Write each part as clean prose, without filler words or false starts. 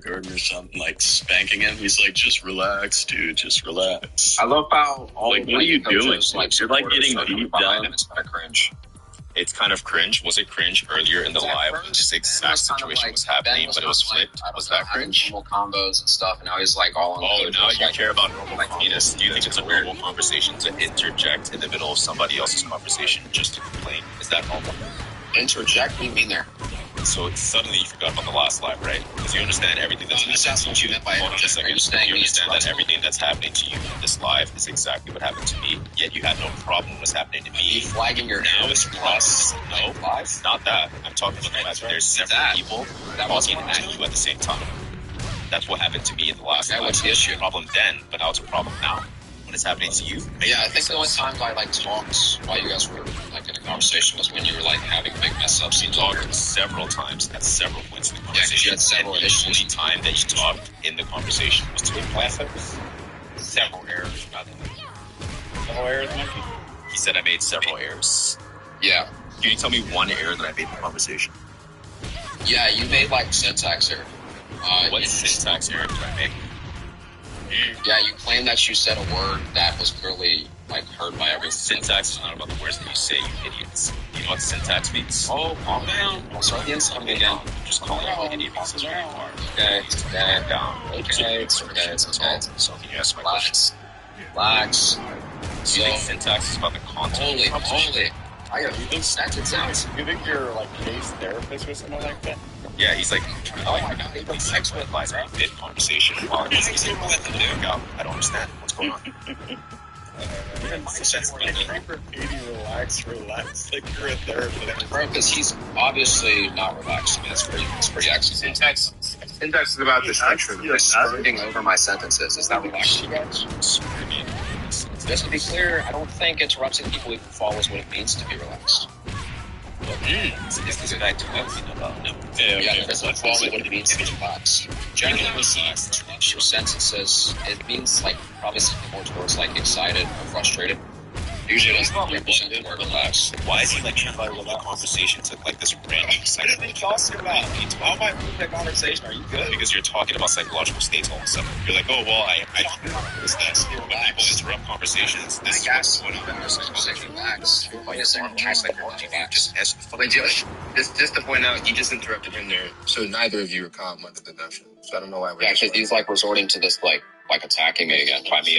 Gordon or something, like spanking him. He's like, just relax, dude, just relax. I love how all Like, what are you doing? like, You're like getting beat down. It's kind of cringe. It's kind of cringe. Was it cringe earlier in the live? This exact situation was happening, but it was flipped. Was that cringe? Normal combos and stuff, and now he's like all on. Oh, now you care about normal penis. Do you think it's a normal conversation to interject in the middle of somebody else's conversation just to complain? Is that normal? Interject? What do you mean there? So suddenly you forgot about the last live, right? Because you understand everything that's happening to you. Hold on a second. You understand that everything that's happening to you in this live is exactly what happened to me. Yet you had no problem with what's happening to me. Flagging your now it's plus. No, not that. I'm talking about the fact that there's several people talking at you at the same time. That's what happened to me in the last live. What's the issue? Problem then, but now it's a problem now. When it's happening to you. Yeah, I think the only times I like talked while you guys were like in a conversation was when you were like having big mess ups. You talked several times at several points in the conversation. You had several issues. The only time that you talked in the conversation was to several errors. Several errors, Monkey? He said I made several errors. Yeah. Can you tell me one error that I made in the conversation? Yeah, you made like syntax error. What syntax error did I make? Yeah, you claim that you said a word that was clearly like heard by everyone. Syntax is not about the words that you say, you idiots. You know what syntax means? Oh, calm down. I'll start the insult again. Just calling you an idiot because it's very hard. Okay, down. Okay, it's okay. So can you ask my questions? Relax. Do you think syntax is about the content? Holy. You think syntax? You think you're like case therapist or something like that? Yeah, he's like, oh my god, he plays sex with lies in mid conversation. While he's I don't understand what's going on. Relax, like you're a therapist. Right, because he's obviously not relaxed. I mean, it's pretty excellent. Syntax is about the structure. Spreading over my sentences. Is that relaxing? Just to be clear, I don't think interrupting people even follows what it means to be relaxed. Is this what I talking about? No. Yeah, that's not follow what it means to be relaxed. Generally, interrupts your sentences. It means like probably something more towards like excited or frustrated. Usually, it doesn't represent the word relaxed. Why is he like trying to move the conversation to like this random excitement? What are you talking about? How am I moving the conversation? Are you good? Because you're talking about psychological states all of a sudden. You're like, oh well, I this. When people interrupt conversations, this is what's going on. Relax. Just to point out, you just interrupted him there, so neither of you are calm under the notion. So I don't know why we're. Yeah, because he's like resorting to this like attacking me again. By me,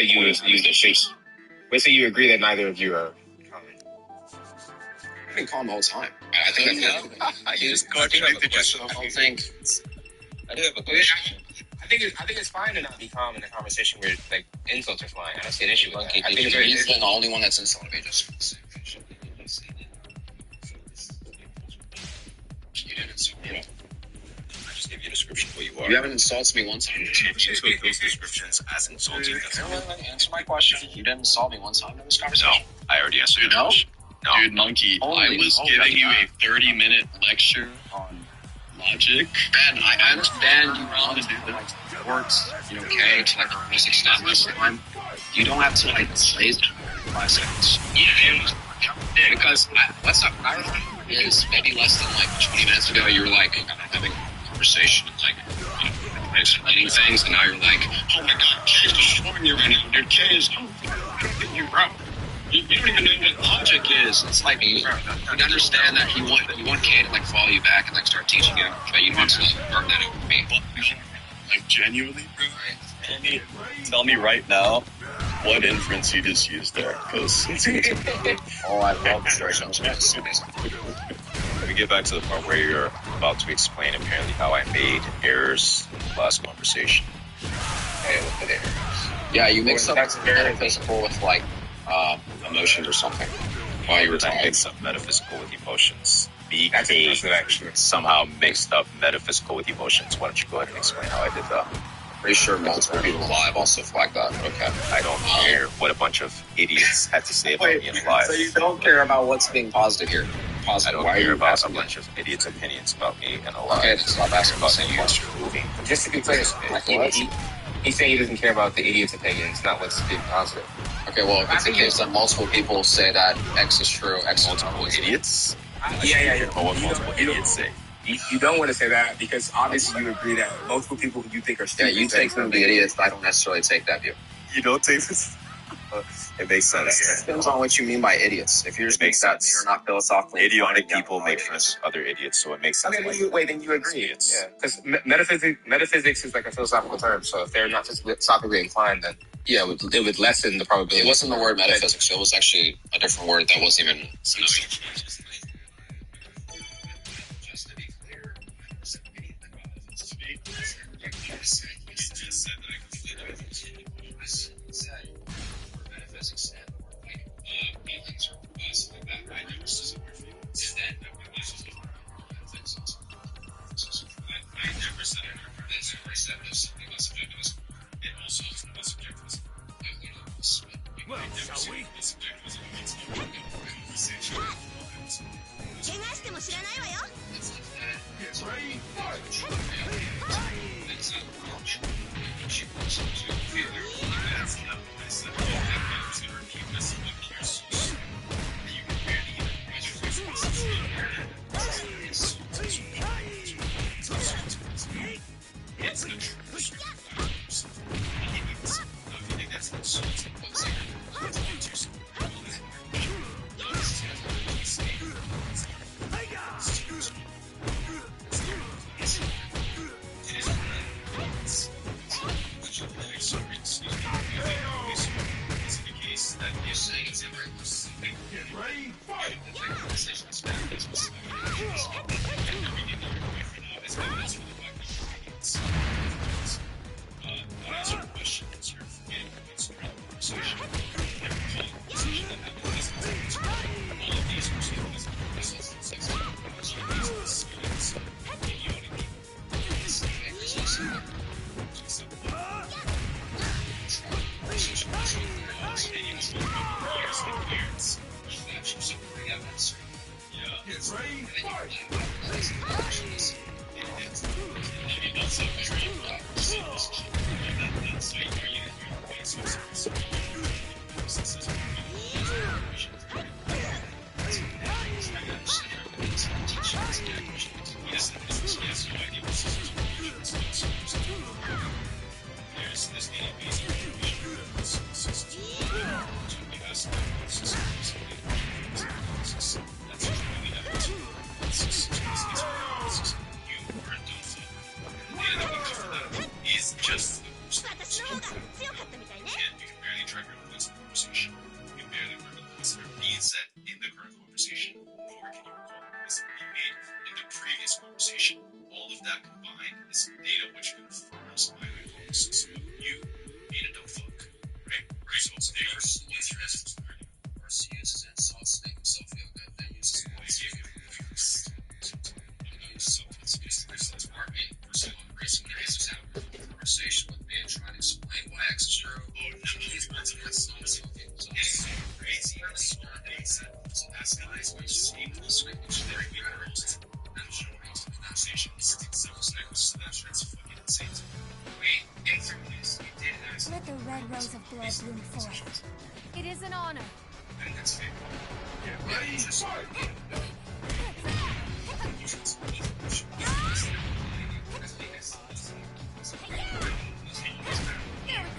Wait, so you agree that neither of you are calm? I've been calm the whole time. I think I just contradicted yourself. I don't think. I do have a question. I think it's fine to not be calm in a conversation where like insults are flying. I don't see an issue with that. I think he's the only one that's insulting me. You didn't insult me. I just gave you a description of what you are. You haven't insulted me one time. You took those descriptions as insulting. Answer my question. You didn't insult me one time in this conversation. No, I already answered your question. No. Dude, Monkey, I was giving you a 30-minute lecture on logic. Ben, I understand you want to do the works, okay, to like the most extent this time. You don't have to like say 5 seconds. Yeah, because what's up? Is maybe less than like 20 minutes ago you were like having a conversation, like explaining things, and now you're like, oh my god, Kay is destroying you right now, dude. Kay is you bro. You don't even know what logic is. It's like you understand that you want Kay to like follow you back and like start teaching you, but you want to like burn that over me. Like genuinely, bro. Tell me right now what inference you just used there, because I love the Let me get back to the part where you're about to explain apparently how I made errors in the last conversation. Yeah, you mixed up metaphysical with like emotions or something while you were talking. I mixed up metaphysical with emotions. Somehow mixed up metaphysical with emotions. Why don't you go ahead and explain how I did that? Pretty sure multiple people live also flagged that. Okay. I don't care what a bunch of idiots had to say about me in live. So you don't care about what's being positive here? Positive. I don't care about a bunch of idiots' opinions about me in a live. Okay, just stop asking about the question. Just to be clear, he's saying he doesn't care about the idiot's opinions, not what's being positive. Okay, well, if it's the case that multiple people say that X is true, X is multiple idiots? Yeah. But what multiple idiots say? You don't want to say that because obviously you agree that multiple people who you think are Yeah, stupid. you take them to be idiots, but I don't necessarily take that view. You don't take this. It makes sense. Depends on what you mean by idiots. If you're just makes that sense. you're not philosophically Idiotic inclined, people make fun of other idiots, so it makes sense. Okay, then you agree. Idiots. Yeah, because metaphysics is like a philosophical term. So if they're not philosophically inclined, then yeah, it would lessen the probability. It wasn't the word metaphysics. It was actually a different word that wasn't even. Just to be clear, metaphysics and feelings or something like that. I never said I never said it. I said there's something about subjectivism. It also is about subjectivism. Well, shall we? Subjectivism means you work in a conversation. Let the red rose of blood bloom forth. It is an honor.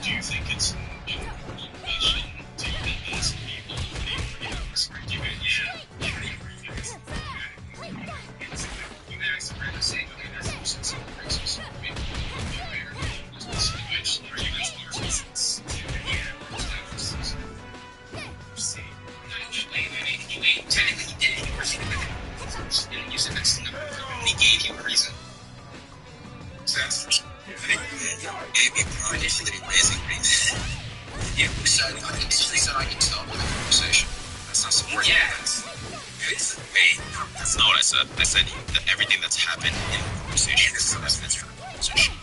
Do you think it's motivation to ask people to be He gave you a reason. Gave me permission that he raising me. Yeah, we said I can tell by the conversation. That's not supporting. Yeah. Wait, that's not what I said. I said that everything that's happened in the conversation is evidence for the conversation.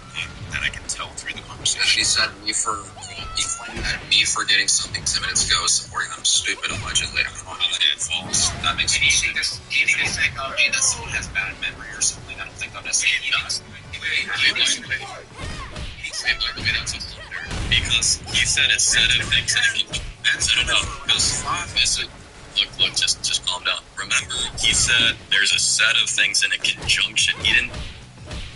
That I can tell through the conversation. She said he claimed that me for getting something 10 minutes ago is supporting them stupid allegedly. It's false. That makes me think this psychology that someone has bad memory or something. I don't think that necessarily he does. Because he said a set of things that he that's enough. Because 5 is Look, just calm down. Remember, he said there's a set of things in a conjunction. He didn't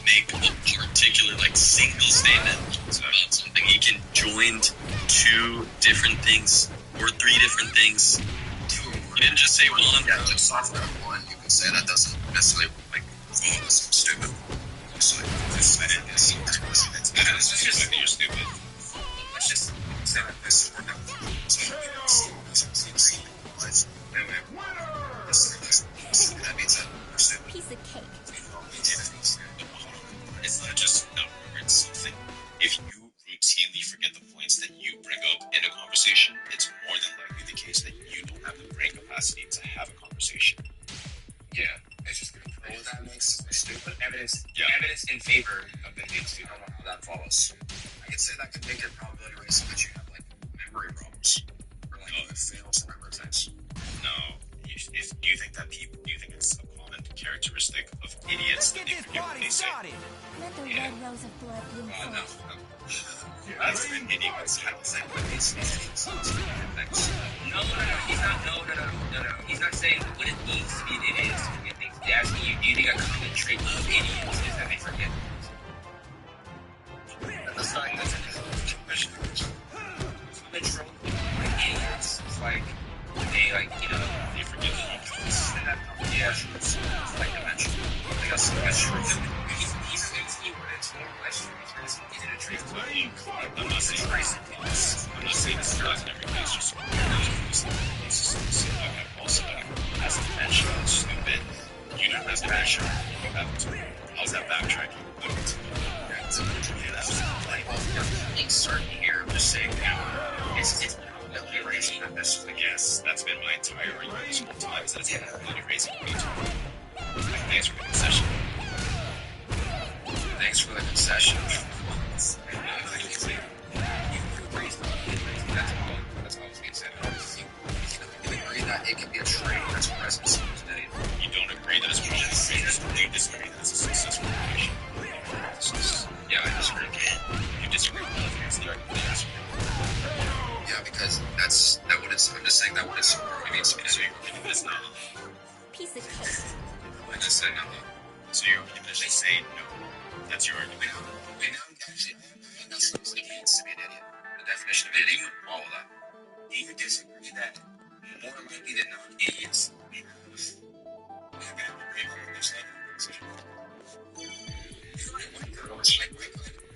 make a particular, like, single statement about something. He can join two different things or three different things. He didn't just say one. Yeah, just off that one, you can say that doesn't necessarily, like, follow some stupid. So, it's just you're stupid. Let's just say that this is anyway, that means that we're stupid. Piece of cake. It's not just a number, it's something. If you routinely forget the points that you bring up in a conversation, it's more than likely the case that you don't have the brain capacity to have a conversation. Yeah, it's just gonna prove that makes stupid evidence. Yeah. Evidence in favor of it being stupid. I don't know how that follows. I could say that could make your probability rate so that you have like memory problems or like it fails to remember things. No, do you think that people? Do you think it's a common characteristic of idiots that they forget what they say? Let the red rose of blood bloom No. forth. That's an idiot. No. He's not saying what it means to be an idiot is to forget things. He's asking you, do you think a common trait of idiots is that they forget things? That's not that's a question. Common trope like idiots. It's like they they forget the details. Yeah, it's like dimension. I guess that's true. He's asking you what it's for. That's true. I'm not saying this is not in every case. Just also as a dimension, stupid. You don't have dimension. You have to. How's that backtracking? It's certain here. I'm just saying that it's probability raising not necessarily. Yes, that's been my entire argument this whole time. Is that it's probability raising me too. Thanks for the concession. Thanks for the concession. That's all I was being said. You agree that it can be a trait that's present today. You don't agree that it's probably you disagree that it's a successful relation. Yeah, I disagree. You disagree with that. That's the argument. Yeah, because that what it's. I'm just saying that what it's. It means to be. It's not. Piece of cake. I just said no. So you're going to just say no. That's your argument. Wait, now actually, that's what it means to be an idiot. The definition of idiot, all of that. Do you disagree that more likely than not, idiots have bad understanding?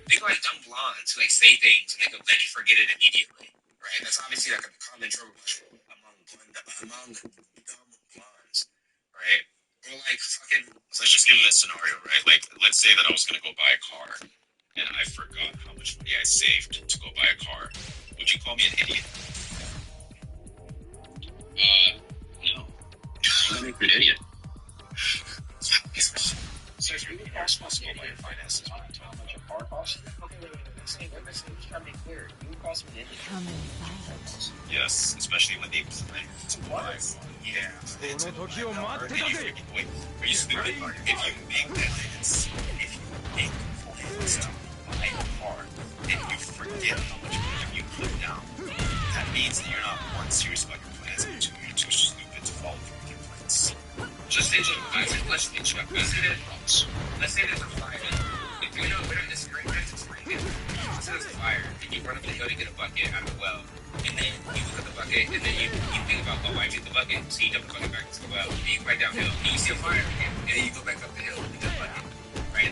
Think like dumb blondes who like say things and they can let you forget it immediately, right? That's obviously like a common trope among dumb blondes, right? Or like fucking. So let's just give it a scenario, right? Like, let's say that I was going to go buy a car, and I forgot how much money I saved to go buy a car. Would you call me an idiot? No. I'm a good idiot. So it's really responsible by your finances. How much a car costs? Okay, wait. Let's try to be clear. You would cost me an idiot. How many files? Yes, especially when they plan to buy one. Yeah. Wait, are you stupid? If you make plans, to buy a car, and you forget how much money you put down, that means that you're not one serious about your plans, and two, you're too stupid to follow through with your plans. Let's say there's a fire. We don't disagree. Let's say there's a fire, and you run up the hill to get a bucket out of the well, and then you look at the bucket, and then you think about, oh, I get the bucket, so you dump the bucket back into the well, and you go right downhill, and you see a fire again, and then you go back up the hill and get the bucket, right?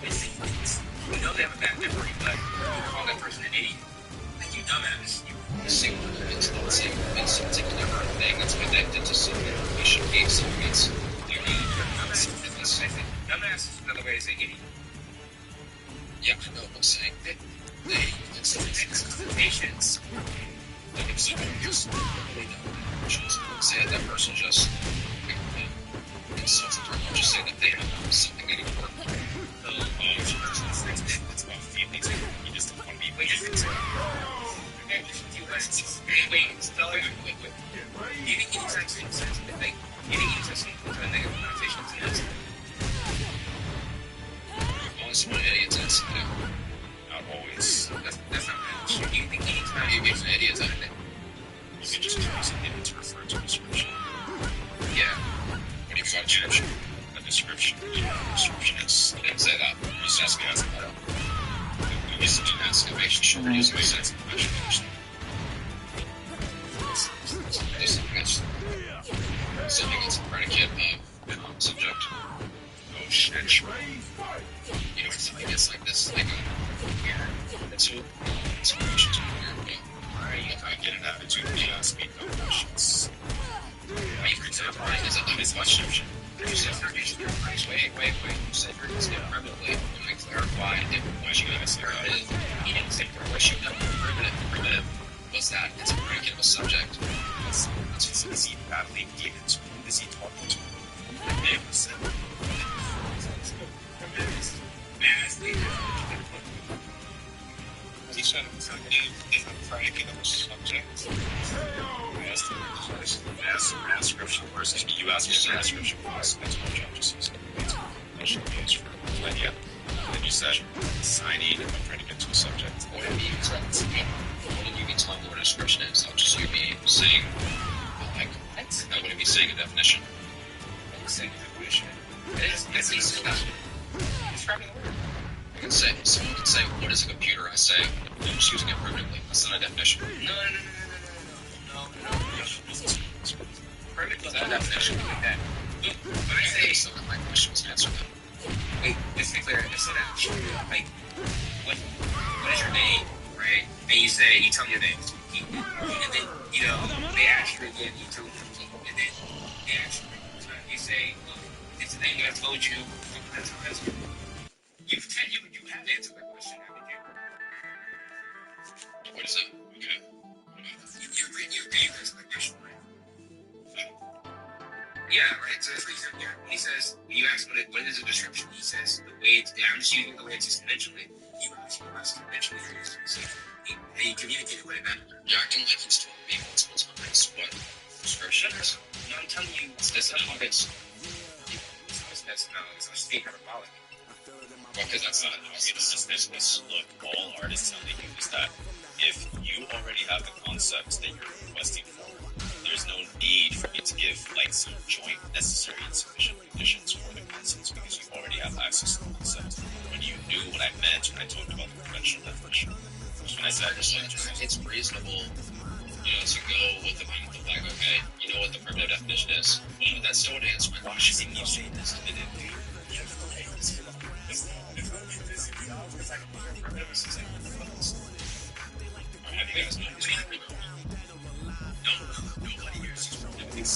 You know they have a bad memory, but you call that person an idiot. Like, you dumbass. It's a particular thing that's connected to some information base. It's dumbass is another way to say idiot. Yeah, I know what I'm saying. It's connotations. Like if someone just say that person just insulted her, or just say that they have something they need to work on. It's about feelings. You just don't want to be wait. Do you think any such thing says that they any such thing to a negative connotation to this? Always one idiots is Not always. That's not bad. Do you think any time you get an idiot out of it? You can just use an idiot to refer to as basically an exclamation point using a sense of question. Something that's a predicate of subject. Oh shit. You know, when something gets like this, like here, it's a questions here. If I get an attitude, you ask me no questions. For example, is much description. You said wait. You said you're using it primitively. And I clarified that why you guys clarified. He didn't say what you got primitive. What's that? It's a predicate of a subject. That's is he battling demons? Who is he talking to? The name was said. He said it's a predicate of a subject. Ask scripture versus you ask me to scripture versus that's what John just used. That should be used for idea. And then you said assigning a predicate to a subject. What would you be telling me what a description is? I'll just you be saying like I wouldn't be saying a definition. I'm saying a definition. It's easy enough. Describing the word. I can say someone can say what is a computer? I say I'm just using it primitively. That's not a definition. No. Primitive is not a definition like that. When I say some of my questions, answer them. Wait, just to be clear, it's an action. Like, what is your name, right? And you tell me your name. And then, they ask you again, you tell them, and then they ask you say, look, it's the name that I told you. You have answered my question, haven't you? What is it? Okay. You agree with the question, right? Yeah, right. So that's what he said. Yeah. He says, when you ask what is a description, he says I'm just using the way it's used conventionally. You ask conventionally, and you communicate with it better. You're acting like he's told me multiple times what description is. No, I'm telling you, it's not obvious. That's just being hyperbolic. Because that's not this. Look, all art is telling you is that if you already have the concepts that you're requesting for, there's no need for me to give like some joint necessary and sufficient conditions for the concepts because you already have access to the concept. When you knew what I meant when I talked about the conventional definition, when I said it's reasonable, to go with the mind of like, okay, you know what the primitive definition is. That's still an answer. Why should you say this to me?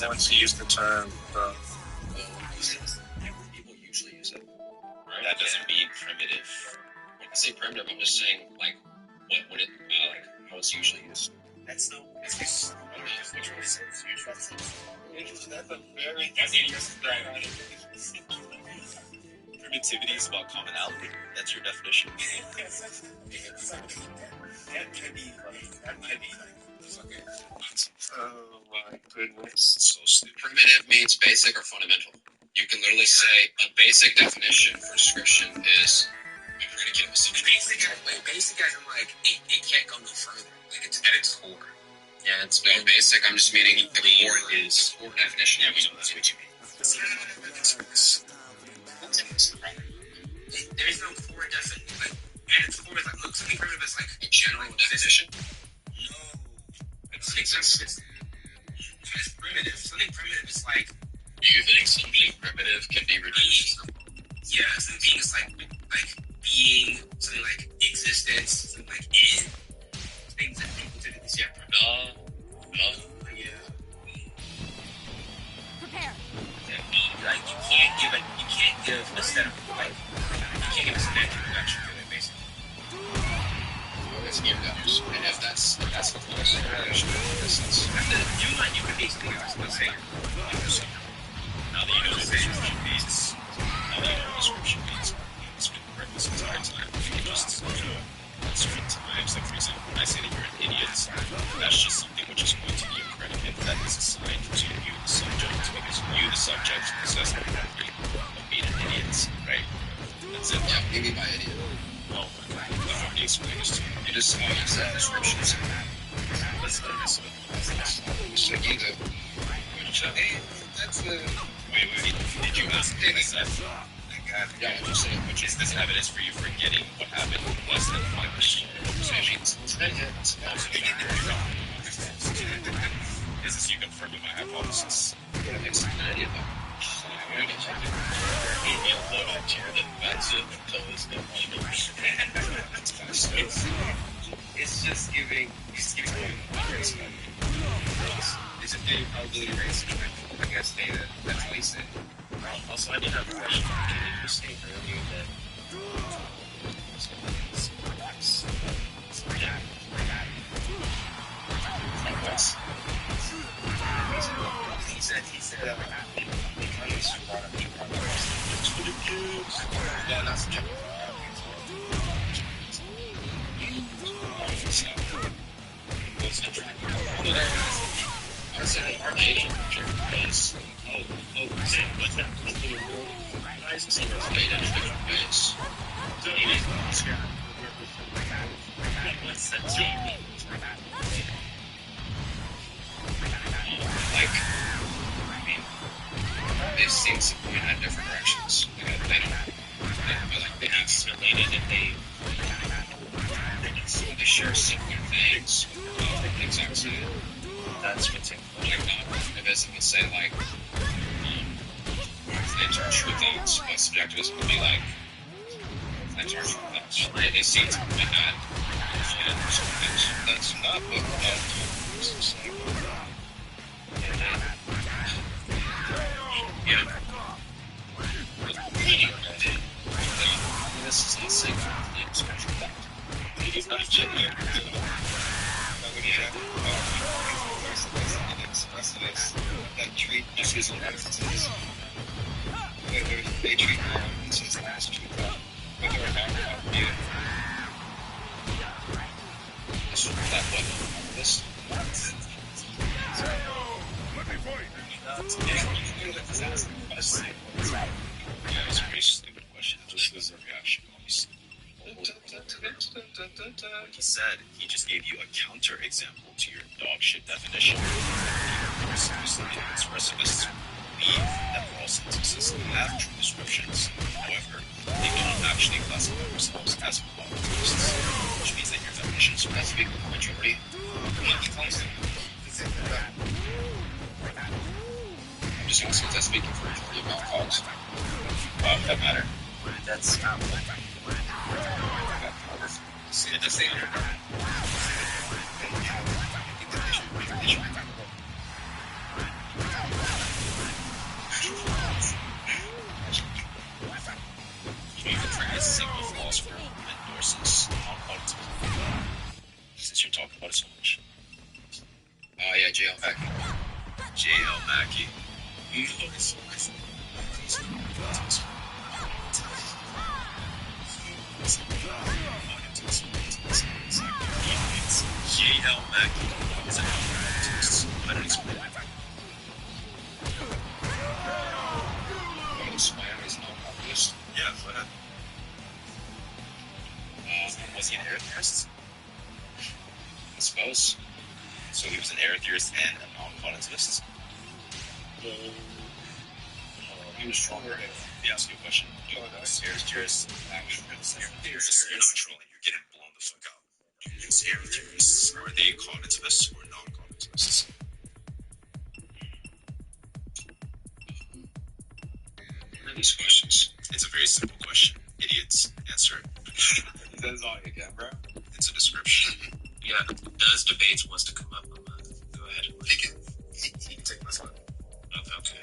Once you use the term, people usually use it. Right? That doesn't mean primitive. When I say primitive, I'm just saying like what would it like how it's usually used. That's no. That's Primitivity is about commonality. That's your definition. oh my goodness. So stupid. Primitive means basic or fundamental. You can literally say a basic definition for description is a predicate of a subject. Basic as in like it can't go no further. Like it's at its core. Yeah, it's basic. I'm just meaning the core is core definition. Yeah, we know that's what you mean. There's no core definition. Like, at its core, like, look, something primitive is like a general definition. No. It's primitive. Something primitive is like. Do you think something primitive can be reduced? Yeah, something is like being, something like existence, something like in. Things that people typically see. Yeah. Prepare. Like you can't give a set of like you can't give a semantic reduction to it basically. That's near those. And if that's the closest reduction in essence. You could basically let's say Now that you know what description means, it's been correct this entire time. You just at certain times, like for example, when I say that you're an idiot, that's just something which is going to be a predicate that is assigned to you, the subject, because you, the subject, possess the property of being an idiot, right? That's it. yeah, maybe by idiot. Well, I've already explained this to you. You just use that description. Let's let this up. Just like you do. Hey, that's the. Wait. Did you ask me that? Yeah, I'm just saying. Which is this evidence for you forgetting what happened less than 5 minutes This is you confirming my hypothesis. That makes an idea though. It's just giving. It's a big ugly race. I guess that's what he said. Also, I did have a question. Can you just say earlier that? He said that yeah, that's true. I said, are they yes. What's that? What's that team? Like, I mean, they've seen some point in different directions. They have related and they share similar things. Exactly. That's what's important. Like, non-relativism would say, like, claims are true things, but subjectivism would be like, claims are true things. They see it's bad, and that's not what yeah. This is not saying it's special fact. It's not genuine. That treat issues and instances. Whether they treat instances as true fact, whether or not you. That what? This. Yeah, it's a very stupid question. Just as a reaction, obviously. He said he just gave you a counter example to your dog shit definition. Expressivists believe that all sentences have true descriptions. However, they cannot actually classify themselves as positivists, which means that your definitions must be the majority. I'm just asking, that's speaking for majority of non-cogs. That matter. That's not what It doesn't matter. You even try a single philosopher who endorses non-positivism, since you're talking about it so much. Yeah, J.L. Mackey. J.L. Mackey. You look so nice. J.L. Mackey is a non-positivism. I don't explain my background. Is non-populist. Yeah, go ahead. Was he an air theorist? I suppose. So he was an air theorist and a non-cognitivist? He was stronger. Let me ask you a question. Air theorists, you're not trolling, you're getting blown the fuck out. These air theorists, are they cognitivists or non-cognitivists? These questions. It's a very simple question. Idiots, answer it. That's all again, bro. It's a description. Yeah, Does Debates wants to come up. Go ahead. He can take my spot. Okay.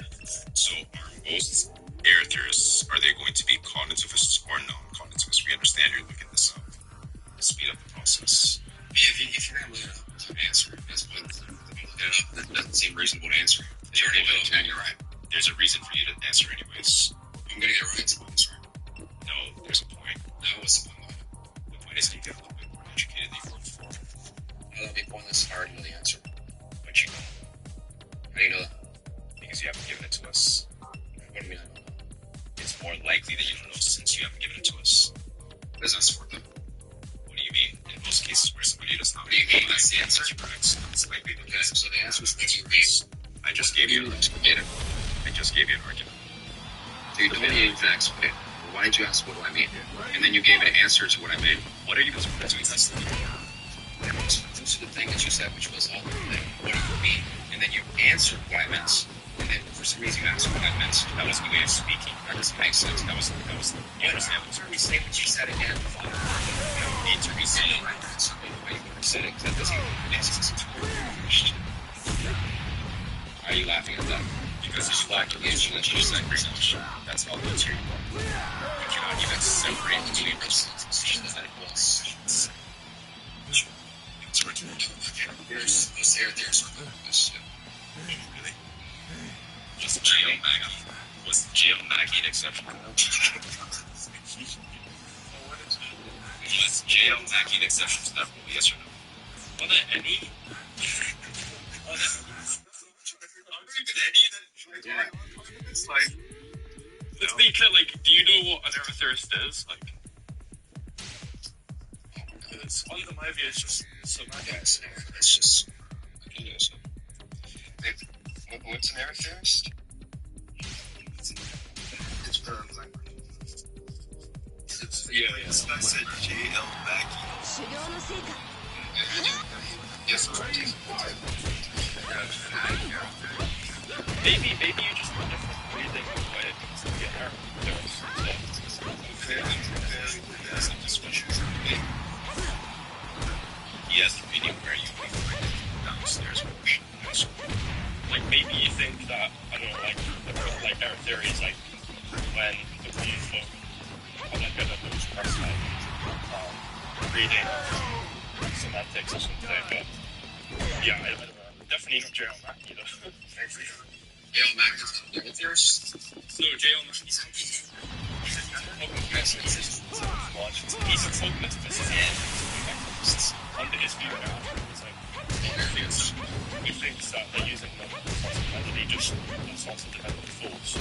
So are most air theorists, are they going to be cognitivists or non-cognitivists? We understand you're looking this up to speed up the process. Yeah, if you're going to look it up to answer, that's what look it up. That doesn't seem reasonable to answer. You already know, and you're right. There's a reason for you to answer anyways. I'm going to get right to the answer. No, there's a point. No, what's the point? The point is that you get a little bit more educated than you were before. That'll be pointless. I already know the answer. But you know, How do you know that? because you haven't given it to us. What do you mean I don't know? It's more likely that you don't know since you haven't given it to us. What does that support them? What do you mean? In most cases where somebody does not What do you mean? That's the answer. correct, it's likely that Okay, so the answer is what you mean. I just gave you an argument. I just gave you an argument. So you don't need to explain. Well, why did you ask what do I mean? And then you gave an answer to what I mean. What are you doing testing? Yeah, to the thing that you said, which was, like, what do you mean? And then you answered what I meant. And then for some reason you answered what I meant. That was the way of speaking. That doesn't make sense. That was you understand? Say what you said again. You don't need to resay it. That's the way you said it. That doesn't make sense. Why are you laughing at that? Because it's like the answer that you said yourself. That's all that's here. You cannot even separate between those things that it was. Was J.L. Mackie an exception? Was J.L. Mackie an exception to that rule, yes or no? Well, then any? It's like, let's be clear, like, do you know what an Amethyst is? Like, it's under my view, it's just semantics. It's just, you know, so. What's an Amethyst? It's from, like, yeah. I said J.L. Mackie. Yes, I'm sorry. Maybe you just want different breathing of what it means to be an Amethyst. He has the video where you can find it downstairs. Like, maybe you think that, I don't know, like our theory is like when the police folk are like good at those parts, like reading semantics or something, but yeah, I don't know. Definitely not J.L. Mackie though. J.L. Mackie is an Amethyst? No, J.L. Mackie's he's a folk metaphysician. Under his view now, it's like he thinks that they're using the melody just as not to develop thoughts.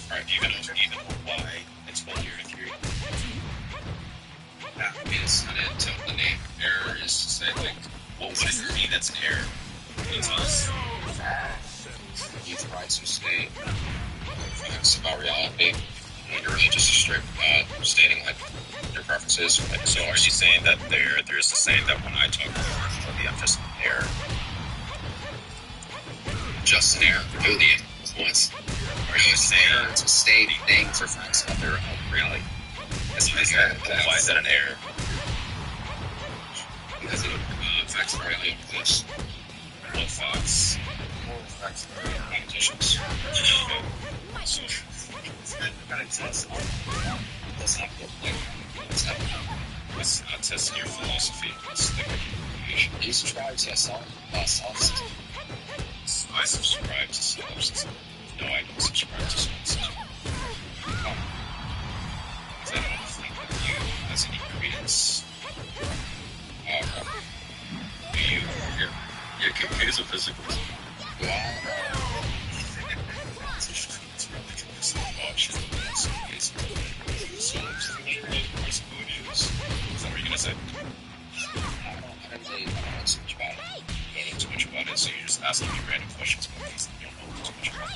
Alright, do you even know why it's called your theory? That is until the name error is to say, like, well, what does it mean that's an error? Because you try to state facts about reality. When you're really just straight stating like your preferences. Like, so are you saying that there's the saying that when I talk about the I'm just an error? Just an error. Really, once. Are you saying to state things or facts about their reality? Why is that an error? Because it affects the reality of this. What facts? Facts of competitions. So kind of test. That's not good. It's not testing your philosophy. It's like do you subscribe to solipsism? I subscribe to solipsism. No, I don't subscribe to solipsism. Because I don't think that you has any credence. Do you? You're confused with physicals. So you're just asking me random questions about things that you don't know too much about.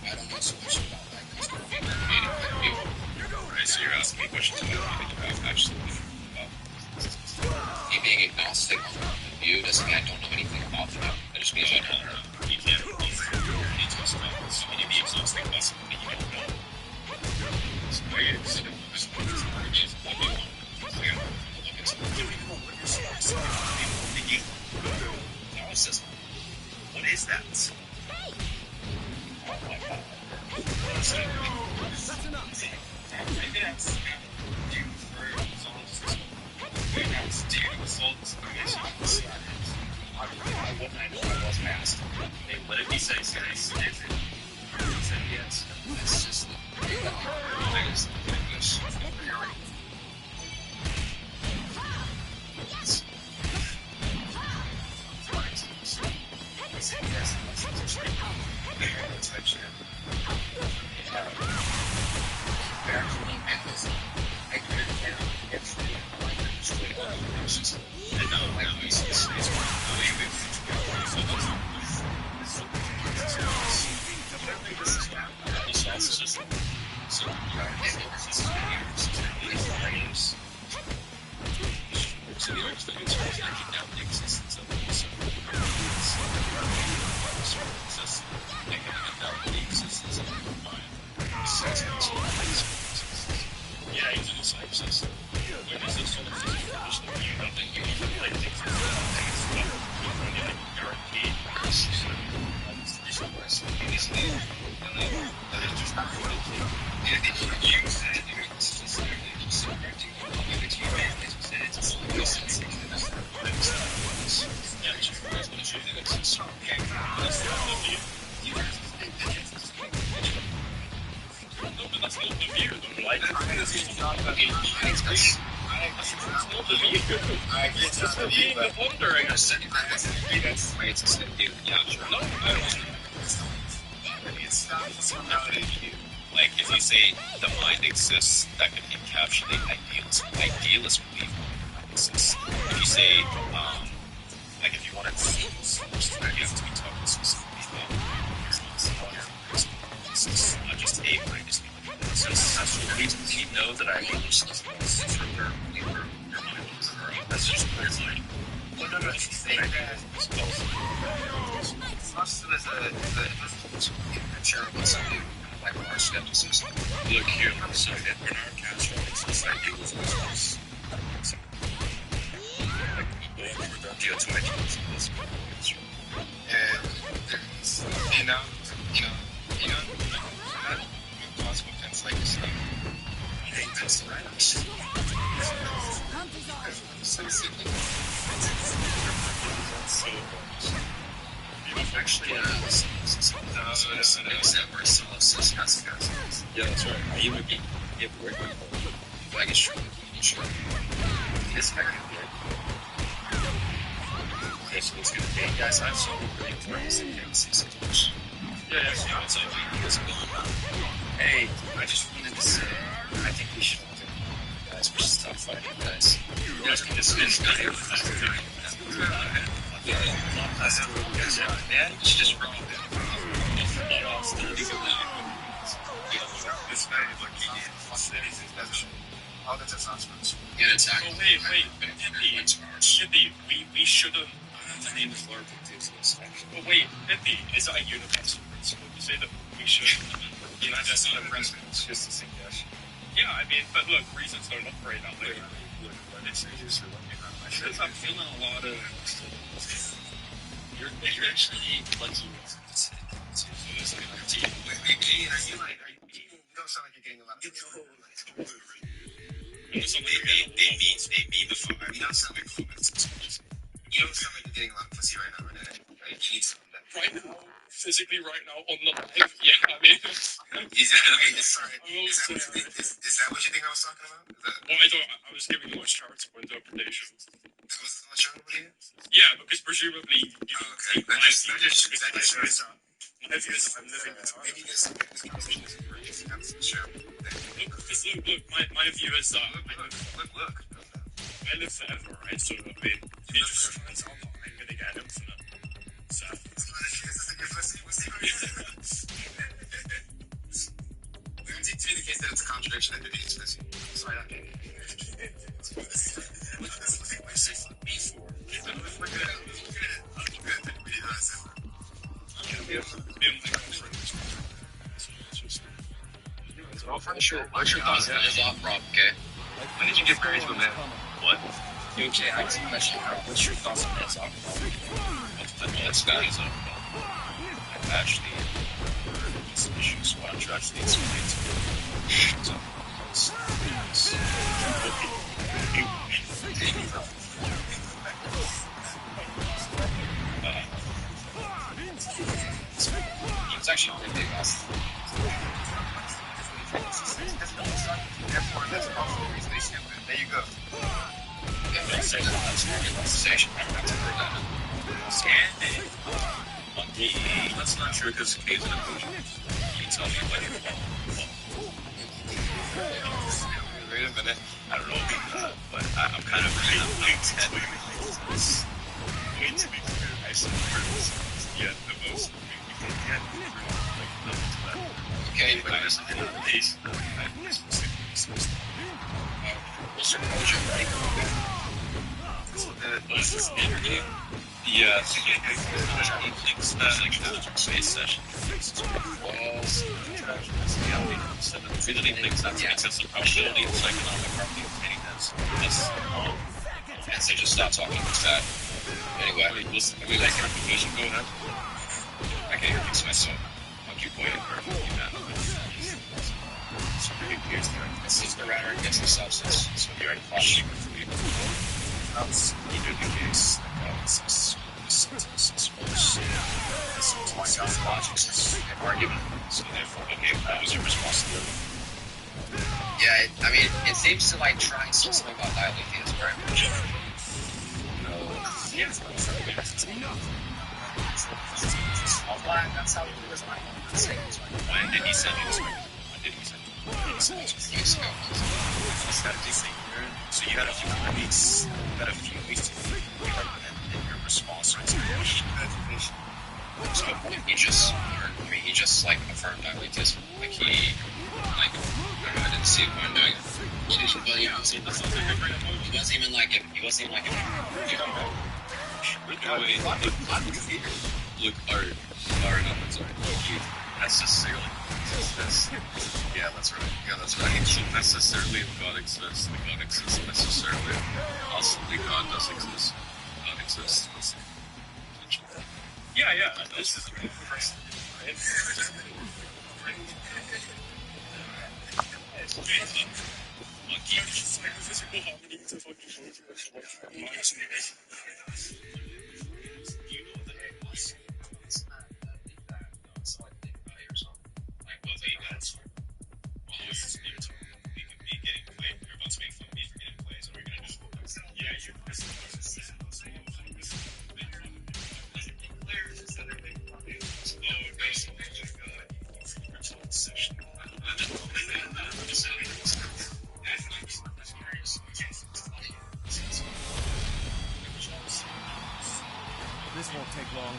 I don't know so much about that because we're being creative with you. Right, so you're asking me questions about anything you have absolutely about. Me being agnostic on the view doesn't mean I don't know anything about them. That just means I don't know. You can't be details about this. You need to be agnostic about something that you don't know. So why are you sitting with this one? It's not a case of what you want. So you have to look into it. You don't even know what you're saying. What is that? Oh my god. That's enough. Maybe that's due for results. Maybe that's due to results. I guess you can see that. Why wouldn't I know I was masked? Hey, what if he says yes? He said yes. It's just the biggest English. works that it's breaking down the existence of these just making it down the existence of the mind. Yeah, he's in the same system. When is this sort of physical condition of you? Nothing you can play things that it's not guaranteed. Like, if you say the mind exists, that could encapsulate idealism. Idealism would be the mind exists. If you say, like, if you wanted to see you have to be talking specifically about not just a mind, just that's what we know that idealism is for your mind. That's just clear mind. Well, no, if you say that it's both. Also, there's a charitable something like our skepticism. Look here, let's say that in our castle, it's like it was this. Like, people to idealism. And there's, possible things like this. I think that's right. Actually, yeah, that's right. You would be working like it's true. It's like okay, so it's gonna be guys. I'm so really important to see. Yeah, it's like hey, I just wanted to say, I think we should all do it, guys. We should stop fighting, guys. You guys can just finish man, you should just run with it. This guy is like, all the testosterone. Yeah, exactly. Oh, wait. Hippie, we shouldn't. My name is Laura Pictus. Oh, wait, Hippie is a universal principle. You say that we should. That's not a principle. It's just a suggestion. Yeah, I mean, but look, reasons don't operate that way. I'm feeling a lot of. You're actually lucky. You don't sound like you're getting a lot of. They be the fun. You don't sound like you don't sound like you're getting a lot of pussy right now, right? You need something. Right now, physically, right now, on the live, yeah, I mean. Is that what you think I was talking about? I was giving much charts for interpretation. That was the chart? Yeah, because presumably you take my view is I'm living the time. Maybe this conversation isn't great. It's kind of sure. Look, my view is look. I live forever, right? So, I mean, it just turns out that I'm gonna get infinite. So. We would take the case that it's a contradiction that it is pussy. So I don't think What's your thoughts on this off, Rob? Okay. When did you get married to a man? What? Okay, I asked a question. What's your thoughts on this off, Rob? That's not his own problem. I've actually some issues, so I'm trying to explain to you. So, it's actually a really big ass. There you go. That's not true because K's in a movie. You tell me what you want. Wait a minute. I don't know, but I'm kind of really to be clear, I support yet the most you can get. Okay, but I listen to the piece. What's your culture, right? Yeah, so he thinks that like space session walls, really thinks that's because of probability and psychonomic property of obtaining this. And so just stop talking. It's bad. Anyway, we like clarification. Go ahead. I can't hear myself. I'll keep pointing. This is the router against the substance. So you already followed. That's either the case an argument. So therefore, okay, that was your response to it. Yeah, I mean, it seems to like try and say something about dialectics, right? That's how he was like. When did he send you this record? When did he send you? Years ago. So you had a few weeks. You had a few weeks to think and your response was So he just like affirmed dialectics. Like he, like I didn't see it when doing it. But yeah, he wasn't even like it. He wasn't even like it. Look, Art, no, sorry. Necessarily. Yeah, that's right. So necessarily God exists. The God exists necessarily. Possibly God does exist. God exists. Yeah. This is the first. This won't take long.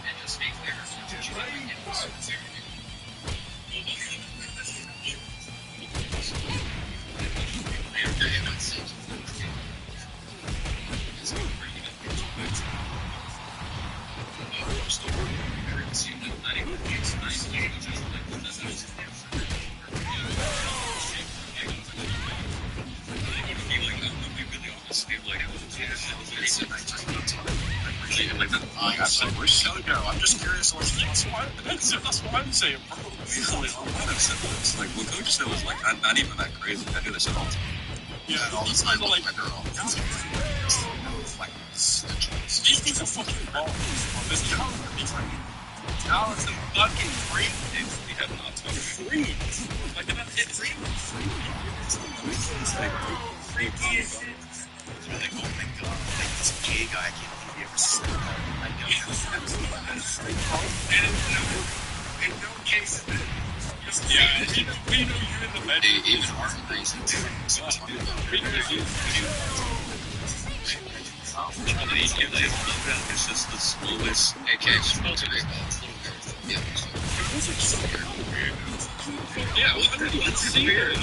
I'm just curious. That's what I'm saying, bro. Like, what Coach said was like not even that crazy. I do this at all time. Yeah, all the time. Like, these things are fucking wrong. This talent and fucking free. We have not talked. Free. Like, it's free. Like, oh my god, like this gay guy, I can't believe he ever said that. I know. In no case, we know you're in the med. Even Martin thinks it too. It's just the smallest. Okay, cultivate. Yeah. Yeah, let's see it.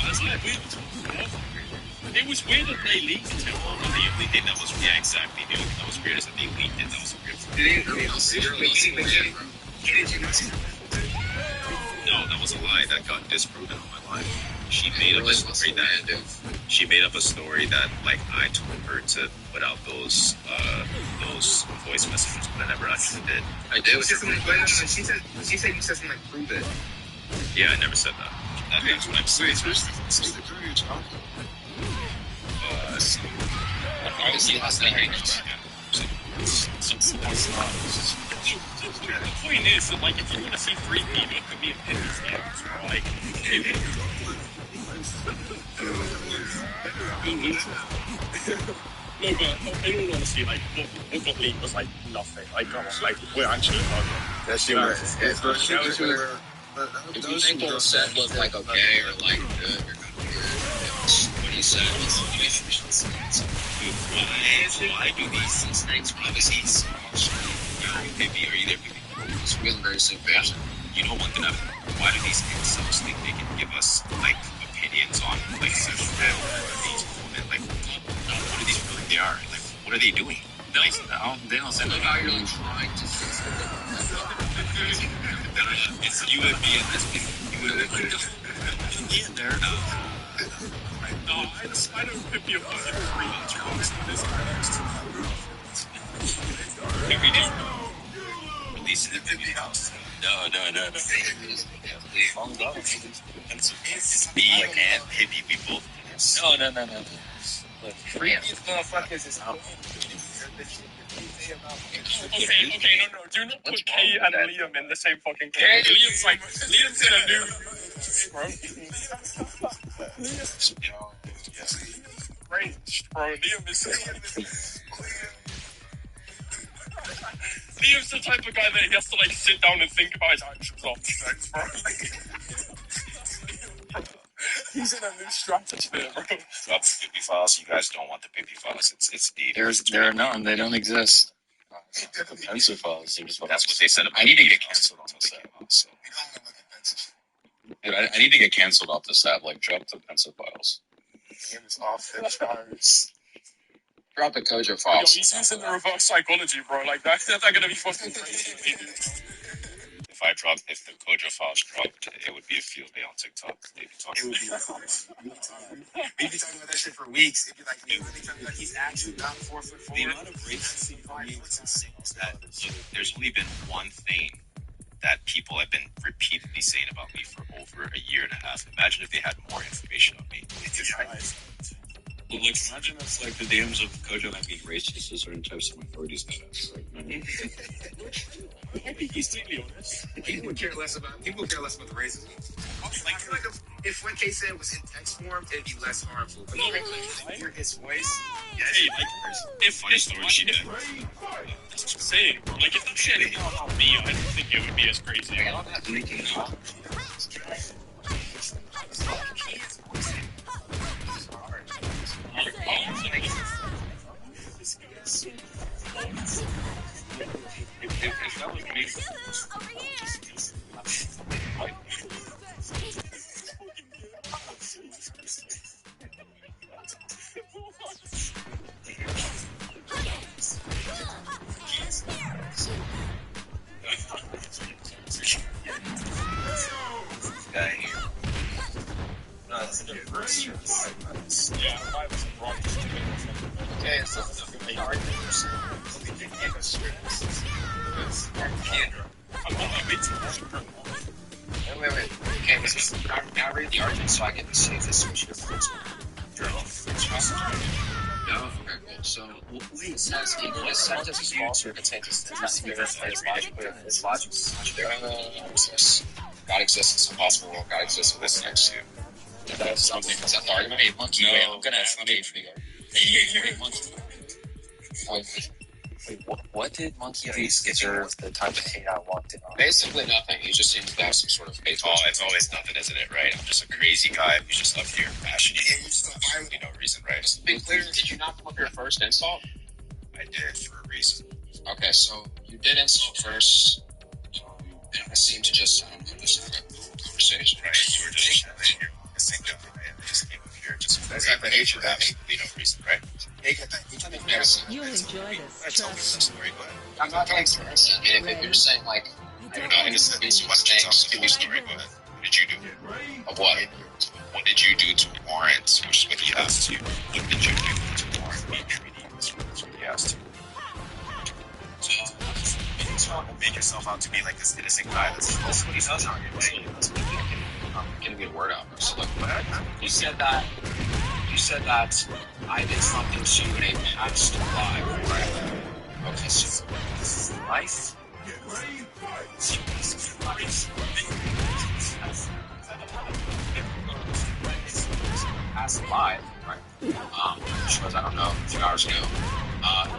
It was weird that they leaked it. They did. That was exactly. That was weird. That they leaked it. That was weird. No, that was a lie. That got disproven on my life. She made up a story that like I told her to put out those voice messages, but I never actually did. I did. She said you said something like prove it. Yeah, I never said that. That's what I'm saying. Obviously, last night. The point is that, like, if you're gonna see three people, it could be a pity. Like, no, but in all honesty, like, what got leaked was like nothing. Like, come on, like, we're actually That's your If you think what was said was like okay or like good or not good, what he said was why do these things obviously it's maybe or either it's real very severe. You know one thing why do these incels think they can give us like opinions on like sexual these women? Like what do these really they are? Like what are they doing? No, they don't say that. How you're like trying to say something. It's UAB and SP. UAB. Yeah, there. No, I don't pick you up on the free insurance for this. Every day. Release it in the house. No. Me and hippie people. No. Look, free motherfuckers is out. Okay, no. Do not put Kay and Liam in the same fucking game. Liam's in a new bro. Range, bro. Liam's the type of guy that he has to like sit down and think about his actions after sex, bro. He's in a new stratosphere, bro. Drop the pippy files. You guys don't want the pippy files. It's deep. There are none. They don't exist. Pencil files. That's what they said about. I need to get canceled on this app. So. Dude, I need to get canceled off this app. Like, drop the pencil files. It's off the charts. Drop the Kojo Yo, files. he's using the reverse psychology, bro. Like, that's gonna be fucking crazy. If the Kojo files dropped, it would be a field day on TikTok. They'd be talking. It would be like, we'd be talking about that shit for weeks. It'd be like, he's actually not 4'4". The amount of racism that there's only been one thing that people have been repeatedly saying about me for over a year and a half. Imagine if they had more information on me. Well, like, imagine if, like, the DMs of Kojo had been racist to certain types of minorities. He's totally honest. People care less about the racism. Like, I feel like if what Kay said was in text form, it'd be less harmful. But if hear his voice, If she did. Say, like, if the shit came out on me, I don't think it would be as crazy. If that was me, guy here. No, that's a different. Yeah, I was wrong. okay, so the arguments. Wait. Okay, was this? Now read the argument so I can see if this is your first one. No? Okay, cool. So, It says this sentence is false or contains a sentence is logical. God exists. It's impossible. God exists with this next to. That's something. Is that the argument? Hey, Monkey, No, wait, I'm gonna that's ask not you. Hey, Monkey. What did Monkey Face deserve the type of hate I walked in on? Basically nothing. He just seems to have some sort of faith. Oh, it's always nothing, isn't it, right? I'm just a crazy guy who's just up here passionate. Yeah, you just Absolutely no reason, right? To be clear, did you not come up your first insult? I did for a reason. Okay, so you did insult first. And I seem to just, I don't know, just have a little conversation. Right, you were just you're a single guy. I just came up here just for absolutely no reason, right? You'll enjoy this. That's always the story, but I'm not getting to this. I mean, if you're saying, like, you're not in this things. What did you do? of what? What did you do to warrant, which is what he asked you, what did you do to warrant me treating you this way? That's what he asked you. So, make yourself out to be like this innocent guy. That's what he does on your way. I'm getting a good word out. So, look, you said that I did something to you in a past life, right? Okay, so This is life. past life, right? Which was, I don't know, a few hours ago.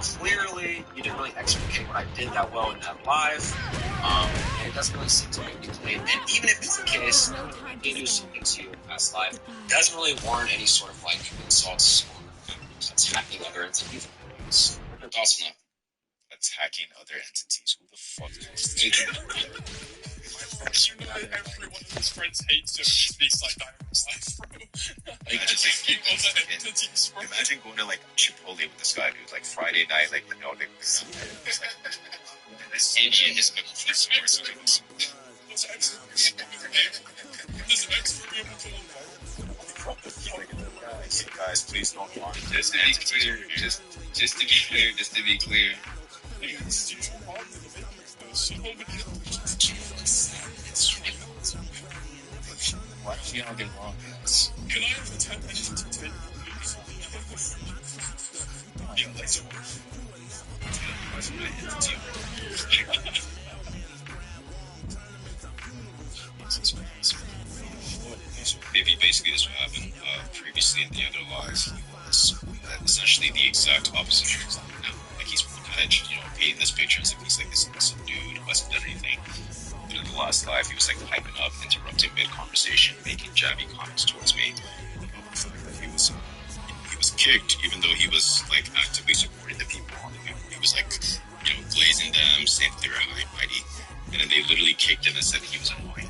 Clearly, you didn't really explicate what I did that well in that live. And it doesn't really seem to make me claim. And even if it's the case, I did do something to you in past life, it doesn't really warrant any sort of like insults or attacking other entities. What are your thoughts on that? Attacking other entities. Who the fuck is Every one of his friends hates him. He speaks like Diamond's life, bro. Like, just like, imagine going to like Chipotle with this guy, dude. Like Friday night, like this Indian is going to sports. Guys, please don't harm. Just to be clear. Why don't you all get along? Can I have the 10 minutes to take? Maybe basically this what happened previously in the other lives. He was essentially the exact opposite of now. Like he's kind of, painting this picture as if he's like this dude who hasn't done anything. But in the last live, he was like hyping up, interrupting mid-conversation, making jabby comments towards me. He was kicked, even though he was like actively supporting the people on the video. He was like, glazing them, saying that they were high and mighty, and then they literally kicked him and said that he was annoying.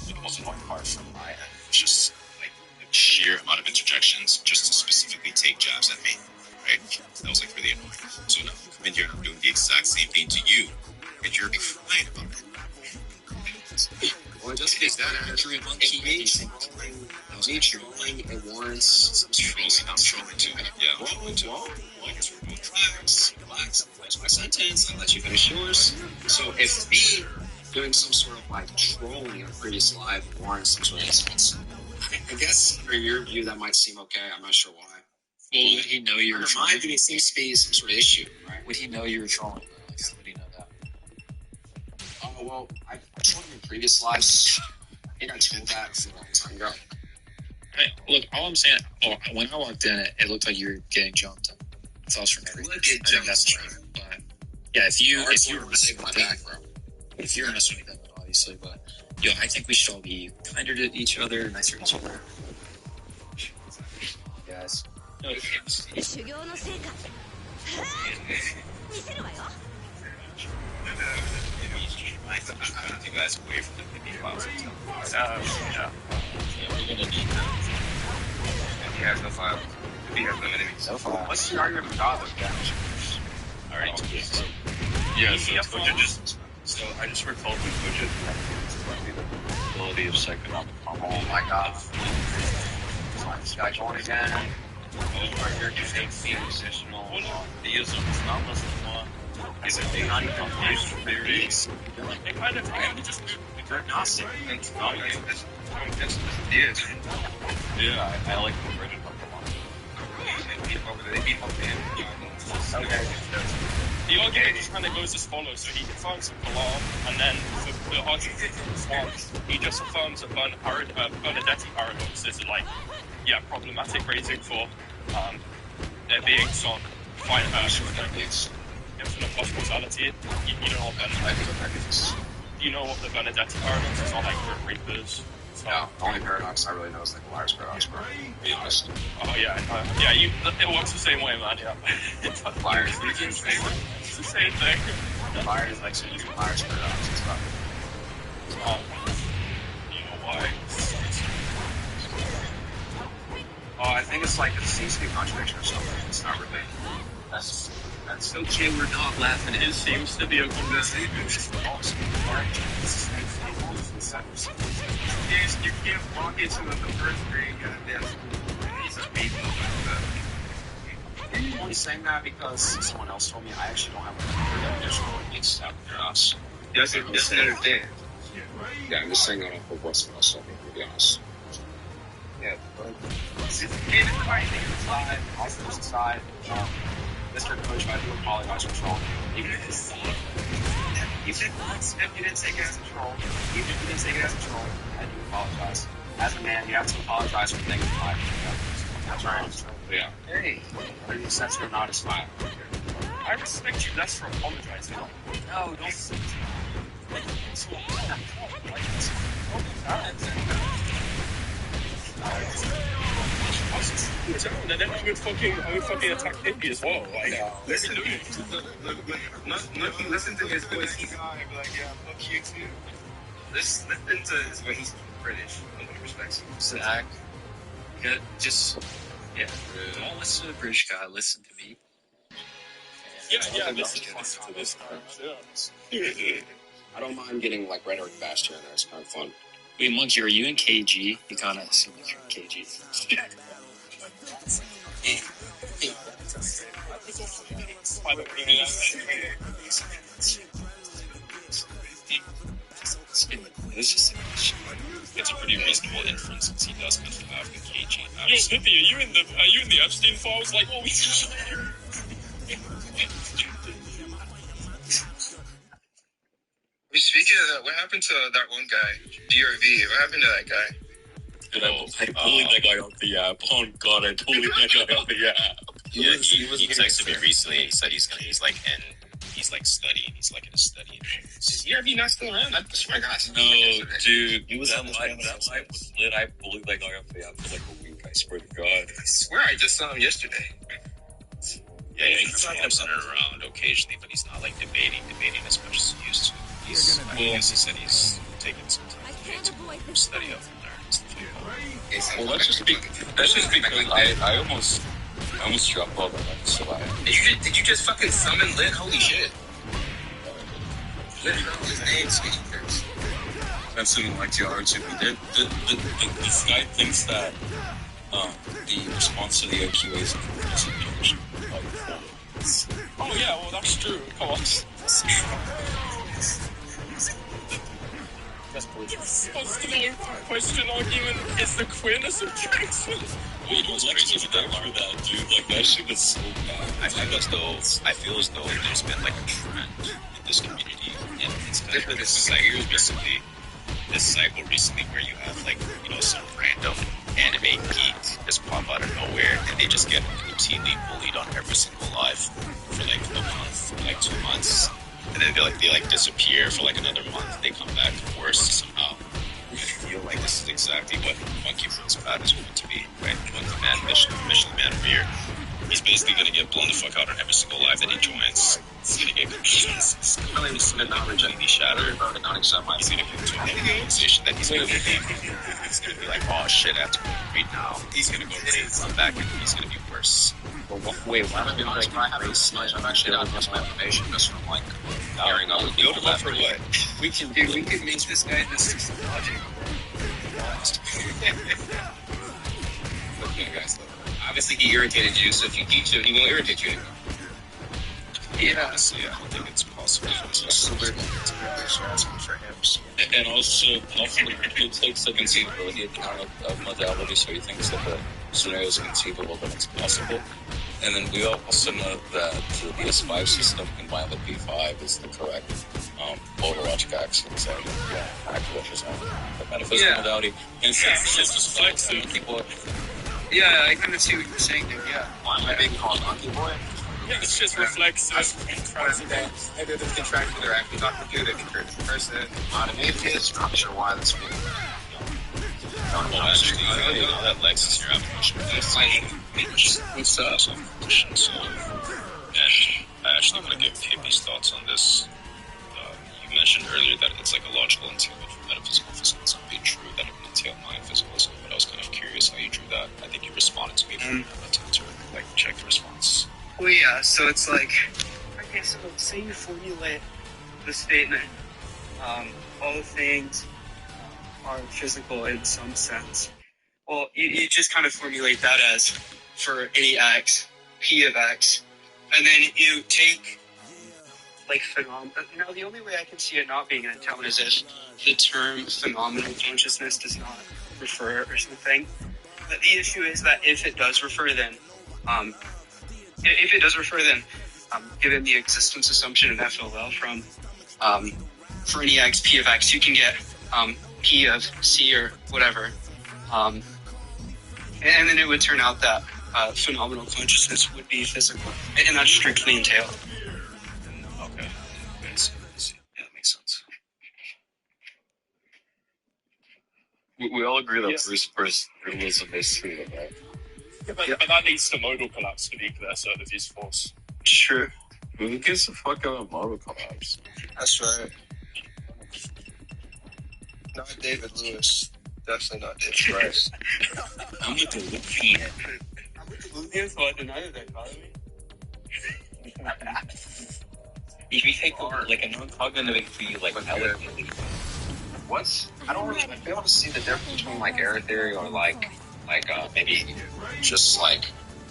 The most annoying part from my end was just like the sheer amount of interjections just to specifically take jabs at me, right? That was like really annoying. So now I'm coming here and I'm doing the exact same thing to you, and you're crying about it. Well, just because that actually monkey trolling, it warrants some trolling. I'm trolling too. Yeah, I'm trolling too. Relax. Finish my sentence. I'll let you finish yours. So if me doing some sort of like trolling in a previous live warrants some sort of response, I guess for your view that might seem okay. I'm not sure why. Well, would he know you were trolling? It seems to be some sort of issue, right? Would he know you were trolling? Like, how would he know that? Well, I trolled in previous lives. I think I told that a long time ago. Hey, look, all I'm saying, when I walked in, it looked like you were getting jumped. It's all from everything. That's true. But yeah, if you were messing with them, if you're messing with them, obviously. But I think we should all be kinder to each other, nicer to each other. Guys. I think you guys away from the mini files. Yeah, we're gonna need that. He has no file. He has no enemy. No file. What's the argument for God with damage? Alright, yeah. So Koja so I just recalled when Koja the ability of psychonomic combo. Oh my god. This guy going again. You're using positional theism. It's not less than one. Is it not even theism theories? It kind of just They're agnostic. It's not. It's theism. Yeah, I like the British one. They beat up the enemy. okay. The argument just kind of goes as follows. So he confirms the Kalam, and then the argument response, he just affirms that Bernadetti paradox is like, problematic rating for there being some infinite plus causality. You know what the Bernadetti paradox is? Not like Grim Reapers. No, the only paradox I really know is like the Liar's paradox, bro. To be honest. Oh yeah, it works the same way, man. Yeah. Liar's it's the same thing. Liar's like so using Liar's paradox and stuff. You know why? I think it's like it seems to be a contradiction or something. It's not really. That's okay. We're not laughing. It seems to be a contradiction. You can't walk into the first grade goddamn he's a baby. I'm only saying that because someone else told me. I actually don't have a definition of what makes out paradox. That's understand. Yeah, I'm just saying that off of what someone else told me, to be honest. Yeah, but everybody think aside, also this aside, Mr. Coach, I do apologize for trolling. Even if you didn't take it as a troll, I do apologize. As a man, you have to apologize for things in life. That's right. Yeah. Hey, are you sensitive or not? It's fine. I respect you less for apologizing. No, don't. And then I would fucking attack Hippie as well. Like, listen to his voice. He's like, yeah, fuck you too. This is what he's British. Nobody respects him. Zach, don't listen to the British guy. Listen to me. Yeah, listen to this guy. I don't mind getting like rhetoric bashed here and there. It's kind of fun. Wait, Monkey, are you in KG? You kind of seem like you're in KG. It's a pretty reasonable inference since he does kind of have the KG. Yo, Smithy, are you in the Epstein files? Like, what we Speaking of that, what happened to that one guy, DRV? What happened to that guy? Dude, I bullied that guy off the app. Oh god, I bullied that guy off the app. Yeah, he texted me recently. He said he's studying. He's like in a study. Is DRV not still around? I swear to God. No, dude. That live was lit. I bullied that guy off the app for like a week. I swear to God. I swear I just saw him yesterday. Yeah, he pops in and around occasionally, but he's not like debating as much as he used to. He said he's taking some time to study up from there and stuff like that. Well, that's just because I almost dropped out on that, so Did you just fucking summon Lit? Holy shit. Lit knows his name, speakers. That's something like TR too. This guy thinks that the response to the OQA is English. Oh yeah, well that's true. Come on. Response to the open question argument is the queerness of Jackson. Wait, who's crazy with that part of that, dude? Like, that shit was so bad. I feel as though there's been like a trend in this community, and it's kind of this cycle recently where you have like, you know, some random anime geek just pop out of nowhere and they just get routinely bullied on every single live for like a month, for like 2 months. And then they disappear for like another month. They come back worse somehow. I feel like this is exactly what Monkey Fruit's Bad is going to be, right? Monkey Man, Michelin Man over here. He's basically going to get blown the fuck out on every single live that he joins. He's going to get completely shattered. He's going to get into a conversation that he's going to be. He's going to be like, oh shit, I have to read now. He's going to go come back and he's going to be worse. Wait, why don't you like my race? I'm actually not much information just from like hearing other people left or what. We can make this guy this logic. Okay, guys, look. Obviously he irritated you, so if you teach him, he won't irritate you anymore. Yeah, honestly, I don't think it's possible. And also, hopefully, he takes the conceivability account of modality, so he thinks that the scenario is conceivable, but it's possible. And then we also know that the PS5 system combined with P5 is the correct Overwatch action. So, yeah, accurate is the metaphysical modality. And since it's just flexible, people. Yeah, I kind of see what you're saying there, yeah. Why am I being called Monkey Boy? Yeah, it's just reflexive. I did this contraction, they're actually talking to the concurrent person. Not an atheist, not sure why that's being. Well, actually, you know that Lex is your application. What's up? So, and I actually want to get Pippi's thoughts on this. You mentioned earlier that it's like a logical entailment for metaphysical physicalism being true, that it would entail mind physicalism, but I was kind of curious how you drew that. I think you responded to me from to like check the response. Well, yeah, so it's like, okay, so say you formulate the statement, all things are physical in some sense. Well, you just kind of formulate that as for any x, p of x, and then you take like phenomena. Now, the only way I can see it not being an entailment is if the term phenomenal consciousness does not refer or something. But the issue is that if it does refer, then given the existence assumption in FOL from for any x, p of x, you can get p of c or whatever. And then it would turn out that phenomenal consciousness would be physical, and that's strictly entailed. Okay. Yeah, that makes sense. We all agree that first realism is true, right? Yeah, but that needs the modal collapse to be the sort of use force. Sure. Who gives a fuck about model collapse? That's right. Not David Lewis. Definitely not David Price. I'm with the Luthien. Luthien so I deny that, by the way. If you take like a non-cognitive fee, like eloquently. I don't really be able to see the difference between like error theory or like maybe just like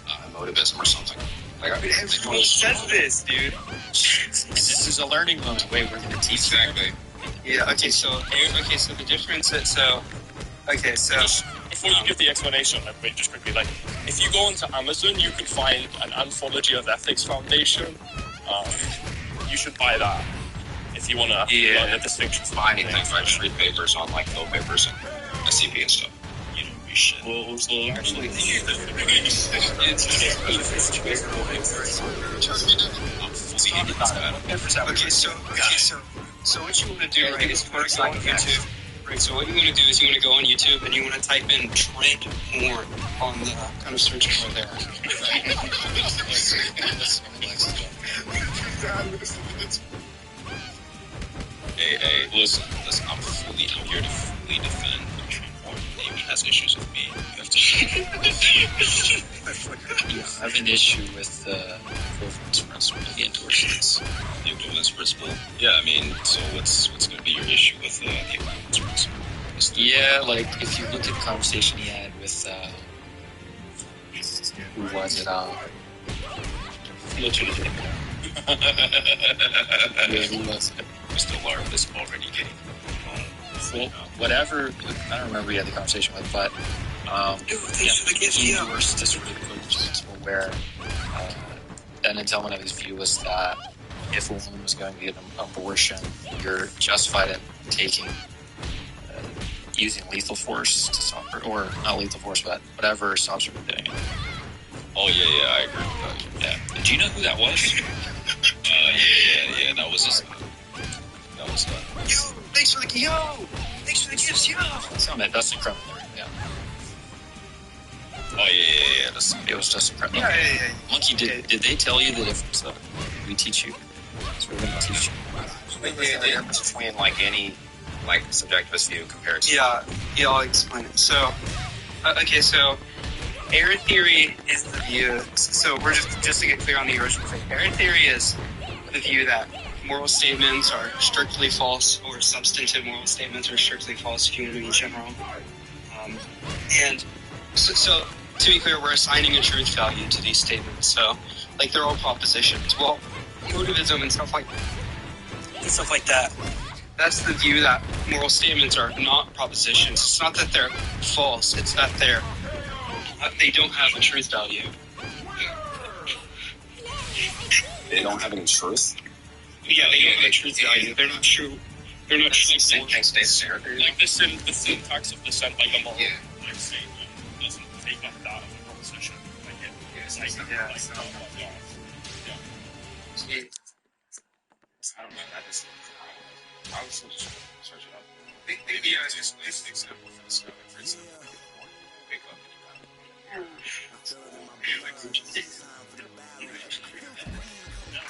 emotivism or something. Like Who says this, dude? This is a learning moment. Wait, we're gonna teach exactly. Yeah. Okay. So the difference is Before you give the explanation, like, wait, just quickly, like, if you go onto Amazon, you can find an Anthology of Ethics Foundation. You should buy that if you want to learn the distinctions. Buy anything, I just read papers on like no papers and SCP and stuff. You know, we should. Well, actually, So what you want to do, right, is you want to go on YouTube. Right, so what you want to do is you want to go on YouTube and you want to type in trend porn on the kind of search bar there. Hey, listen, I'm here to fully defend trend porn. Maybe has issues with me. You have to. I have an issue with the equivalence principle of the endorsements. The equivalence principle? Yeah, I mean, so what's going to be your issue with the equivalence principle? Yeah, like, if you look at the conversation he had with, who was it, Mr. Larp is already getting well, whatever, I don't remember who he had the conversation with, but, he endorsed this sort of equivalence principle where, an element of his view was that if a woman was going to get an abortion, you're justified in taking, using lethal force to stop her, or not lethal force, but whatever stops her from doing it. Oh, yeah, I agree with that. Yeah. Do you know who that was? Yeah, that was his. That was Yo, thanks for the gifts, yo! That's the criminal, yeah. Oh, yeah, it was just a criminal. Yeah. Monkey, did they tell you the difference, though? We teach you. That's what we're going to teach you. The difference between like any like subjectivist view compared to Yeah, I'll explain it. So error theory is the view. So we're just to get clear on the original thing. Error theory is the view that moral statements are strictly false, or substantive moral statements are strictly false, human in general. And so to be clear, we're assigning a truth value to these statements. So like they're all propositions. Well, motivism and stuff like that. That's the view that moral statements are not propositions. It's not that they're false. It's that they don't have a truth value. they don't have any truth. Yeah, they don't have a truth value. They're not true. They're not true. Like the syntax of dissent, like a moral like statement doesn't take like that of a proposition. Like it's like I don't know. That is. I was just search it up. Maybe I just this example for this guy. For example, wake up.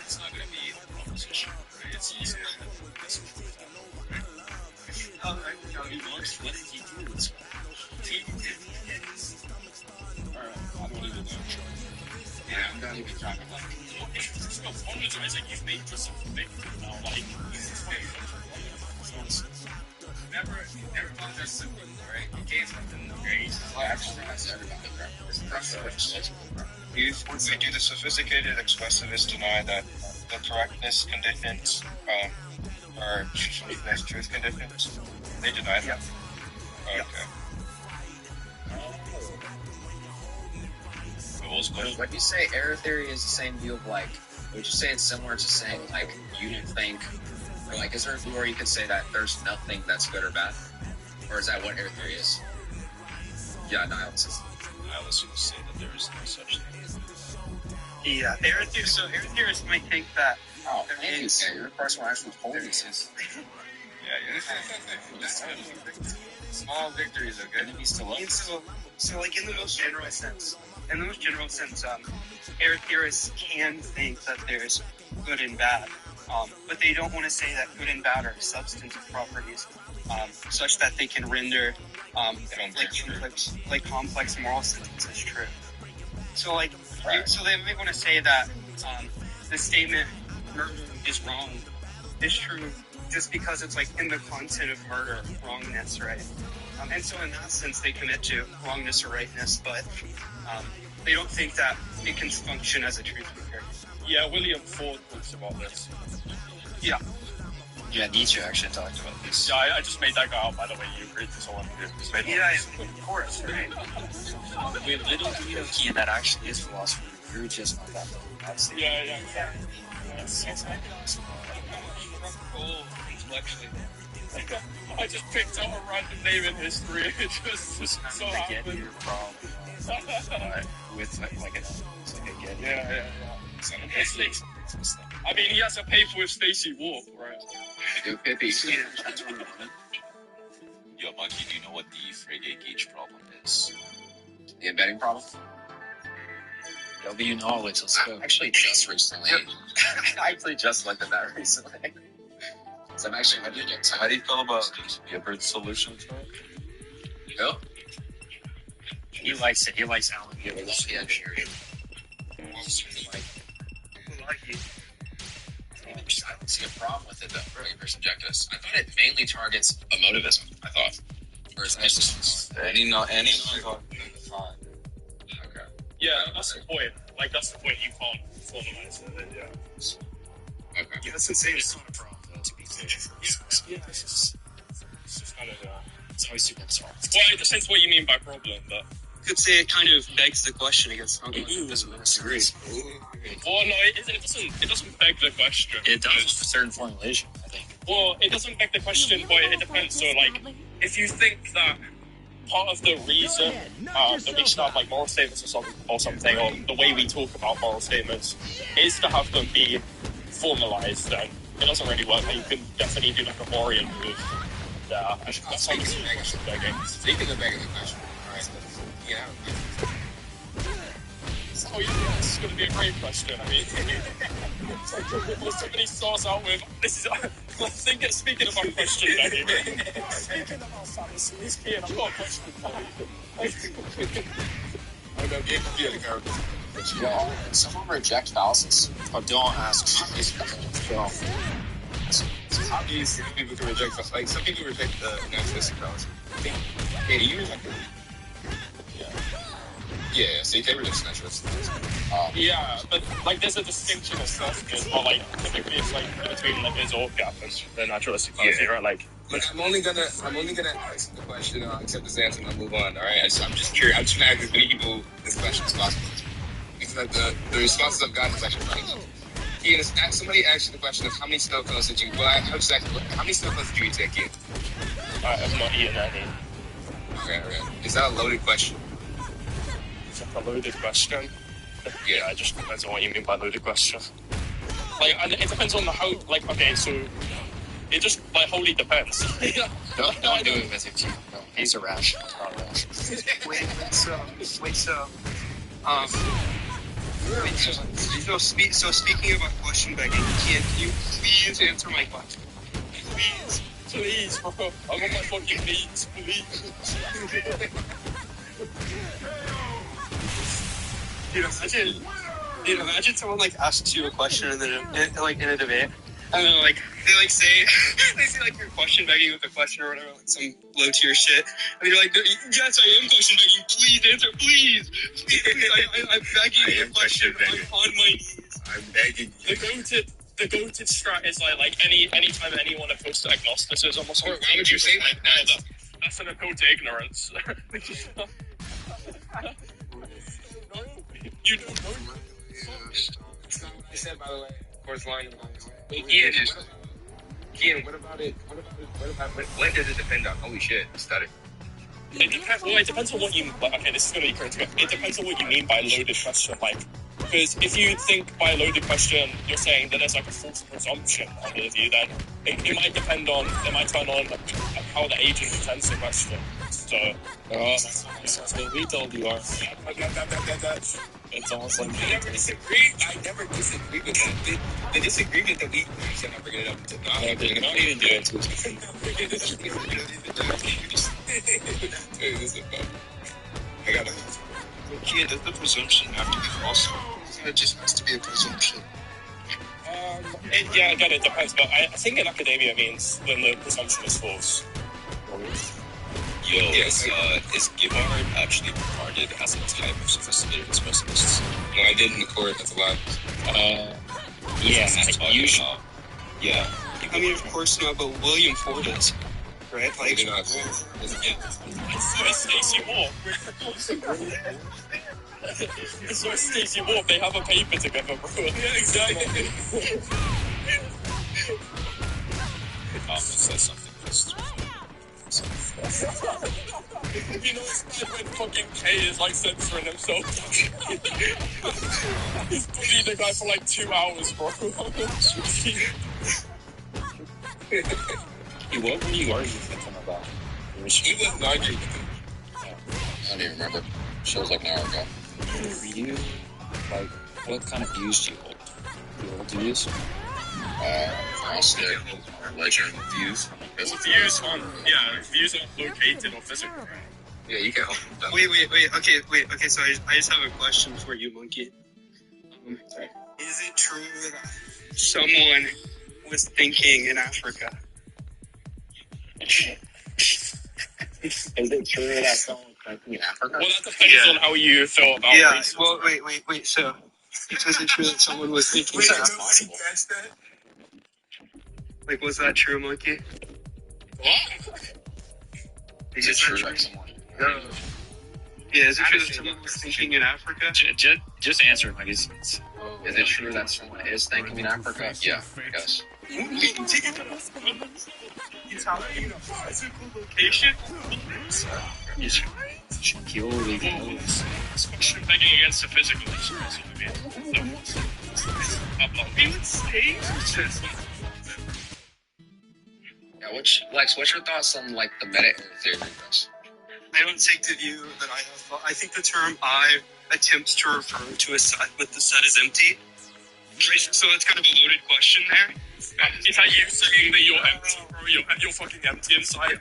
It's not going to be a proposition, right? It's easier. What did he do this one? I don't even know. Yeah, I'm not even trying to like. Just apologizing. You've made yourself a victim now. Like, never apologize simply, right? You gave something great. Once we do the sophisticated expressivists deny that the correctness conditions are truth conditions. They deny that. Okay. When you say error theory is the same view of like, would you say it's similar to saying like you didn't think, or like is there a view where you could say that there's nothing that's good or bad, or is that what error theory is? Yeah, nihilism. Nihilism would say that there is no such thing. Yeah, error theory. So error theorists might think that. Oh, thank you, sir. Your person actually told me this. Small victories are good. Enemies to love. So like in the most general sense, error theorists can think that there's good and bad, but they don't want to say that good and bad are substantive properties. such that they can render complex moral sentences true. So so they may want to say that the statement "murder is wrong" is true just because it's in the content of murder, wrongness, right? And so in that sense, they commit to wrongness or rightness, but they don't think that it can function as a truth maker. Yeah, William Ford talks about this. Yeah. Yeah, Nietzsche actually talked about this. Yeah, I just made that guy out, by the way. You agreed to someone who just made of course, right? Wait, little do you know, Kian, that actually is philosophy. You're just not that philosophy. Yeah. Intellectually. I just picked out a random name in history. It just so happened. Your problem with like a Yeah. I mean, he has a paper with Stacey Wolf, right? Yo, Monkey, do you know what the Frege gauge problem is? The embedding problem? W knowledge, let's go. Actually, just recently. I actually just looked at that recently. So I'm actually ready to get How do you feel about Gibbard's solution to it? Who? He likes it. He likes Alan Gibbard's. Yeah, sure. I don't see a problem with it though, versus Objectivist. I thought it mainly targets emotivism, I thought. Or is that just Any non-talking. Okay. Yeah, that's the point. That's the point you can't formalize it, yeah. Okay. Yeah, that's insane. It's not a problem, though, to be clear. It's just kind of, it's always super solved. well, it depends what you mean by problem, but... You could say it kind of begs the question, I guess. Disagree. Well, no, it doesn't beg the question. It does a certain formulation, I think. Well, it doesn't beg the question, but it depends. So, if you think that part of the reason that we should have moral statements or something, or the way we talk about moral statements, is to have them be formalized, then it doesn't really work. You can definitely do a Morian move. Yeah, that sounds begging. Speaking of begging the question, alright, yeah. Oh yeah, this is going to be a great question. I mean, somebody starts out with, this is, speaking of our question, Benny. Speaking of our fantasies, Kian, I've got a question for you. I know, yeah, someone reject fallacies. Oh, don't ask. How do you see people can reject fallacies? Some people reject the naturalistic fallacy. Yeah, you reject it. Yeah, so you can reject naturalistic fallacy. Yeah, but there's a distinction as such, but typically it's between his or gap and the naturalistic fallacy, right? Look, I'm only gonna ask the question, accept this answer, and I'll move on. All right, I'm just curious. I'm just gonna ask as many people this question as possible. Because the responses I've gotten is actually funny. Ian, somebody asked you the question of how many snow cones did you? Well, how many snow cones did you eat that, Ian? I've not eaten any. Okay. Is that a loaded question? Is that a loaded question? Yeah, it just depends on what you mean by loaded question. And it depends on how. Okay, so it just wholly depends. Don't do it with it. No, he's irrational. Not irrational. So speaking about question begging, can you please answer my question? Please, bro. I want my fucking meat, please. Imagine someone asks you a question in a debate, and then they say you're question begging with a question or whatever, some low tier shit, and you're like, yes, I am question begging. Please answer, please. I'm begging you a question. I'm on my knees. I'm begging you. The goated strat is anytime anyone opposed to agnosticism or something. Why would you say that? That's an appeal to ignorance. You don't know. I said, by the way, of course, line. Ian, what about it? What does it depend on? Holy shit, study. It depends on what you. Okay, this is going to be critical. It depends on what you mean by loaded question. Because if you think by a loaded question, you're saying that there's a false presumption under the view, then it might turn on how the agent intends the question. So, we told you are. It's almost like I never disagree with that. disagreement that we said not bringing it up until now. No, bring it up. You didn't do it. I gotta. Yeah, does the presumption have to be false? It just has to be a presumption. Yeah, again, it depends, but I think in academia means when the presumption is false. Yo, is Gibbard actually regarded as a type of sophisticated expressionists? No, I did in the court. That's a lot. Yeah, usually. Yeah. I mean, of course not, but William Ford is, right? Like, Maybe not. It's Stacey Moore. It's like Stacey Moore. They have a paper together, bro. Yeah, exactly. Says something. You know, it's bad when fucking K is like censoring himself. He's bullying the guy for like 2 hours, bro. What were you arguing with him about? He wasn't arguing. I don't even remember. Shows like an hour ago. Were you, like, what kind of views do you hold? Do you hold views? Honestly, religion views. Views on located or physical. Yeah, you can help. wait. Okay, so I just have a question for you, Monkey. Is it true that someone was thinking in Africa? Is it true that someone was thinking in Africa? Well, that depends on how you feel about racism. Well, wait. So, is it true that someone was thinking in Africa? Like, was that true, Monkey? What? Is it true that someone? No. Yeah, is it true that someone was thinking in Africa? Just answer it, like it's Is it true that someone is thinking in Africa? Yeah, yes. Physical location? securely knows. Especially begging against the physical expression. Yeah, what's your thoughts on like the meta theory of this? I don't take the view that I have. I think the term "I" attempts to refer to a set, but the set is empty. So that's kind of a loaded question there. Is that you saying that you're empty, bro? You're fucking empty inside.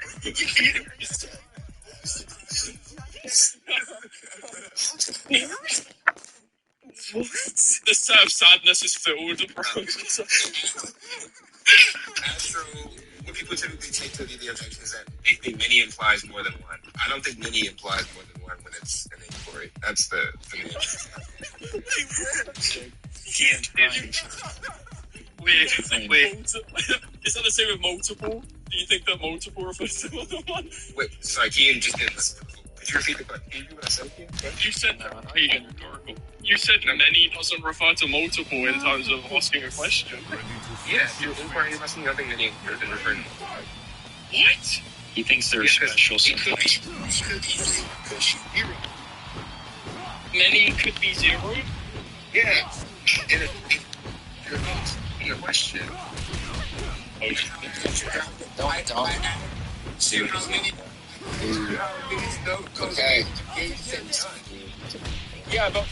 What? The set of sadness is filled, bro. Astro, what people typically take to the objection is that they think many implies more than one. I don't think many implies more than one when it's an inquiry. That's the main. Wait. Is that the same with multiple? Do you think that multiple refers to more than one? Wait, sorry, Kian just didn't listen. Could you repeat the question? Can you do what I said, Kian? You said rhetorical. You said many doesn't refer to multiple in terms of asking a question. Yeah, if you're inquiring about something, I think many is referring to multiple. What? He thinks they're special sometimes. Many could be zero? Yeah. In a question. Don't. See what Okay. Yeah, but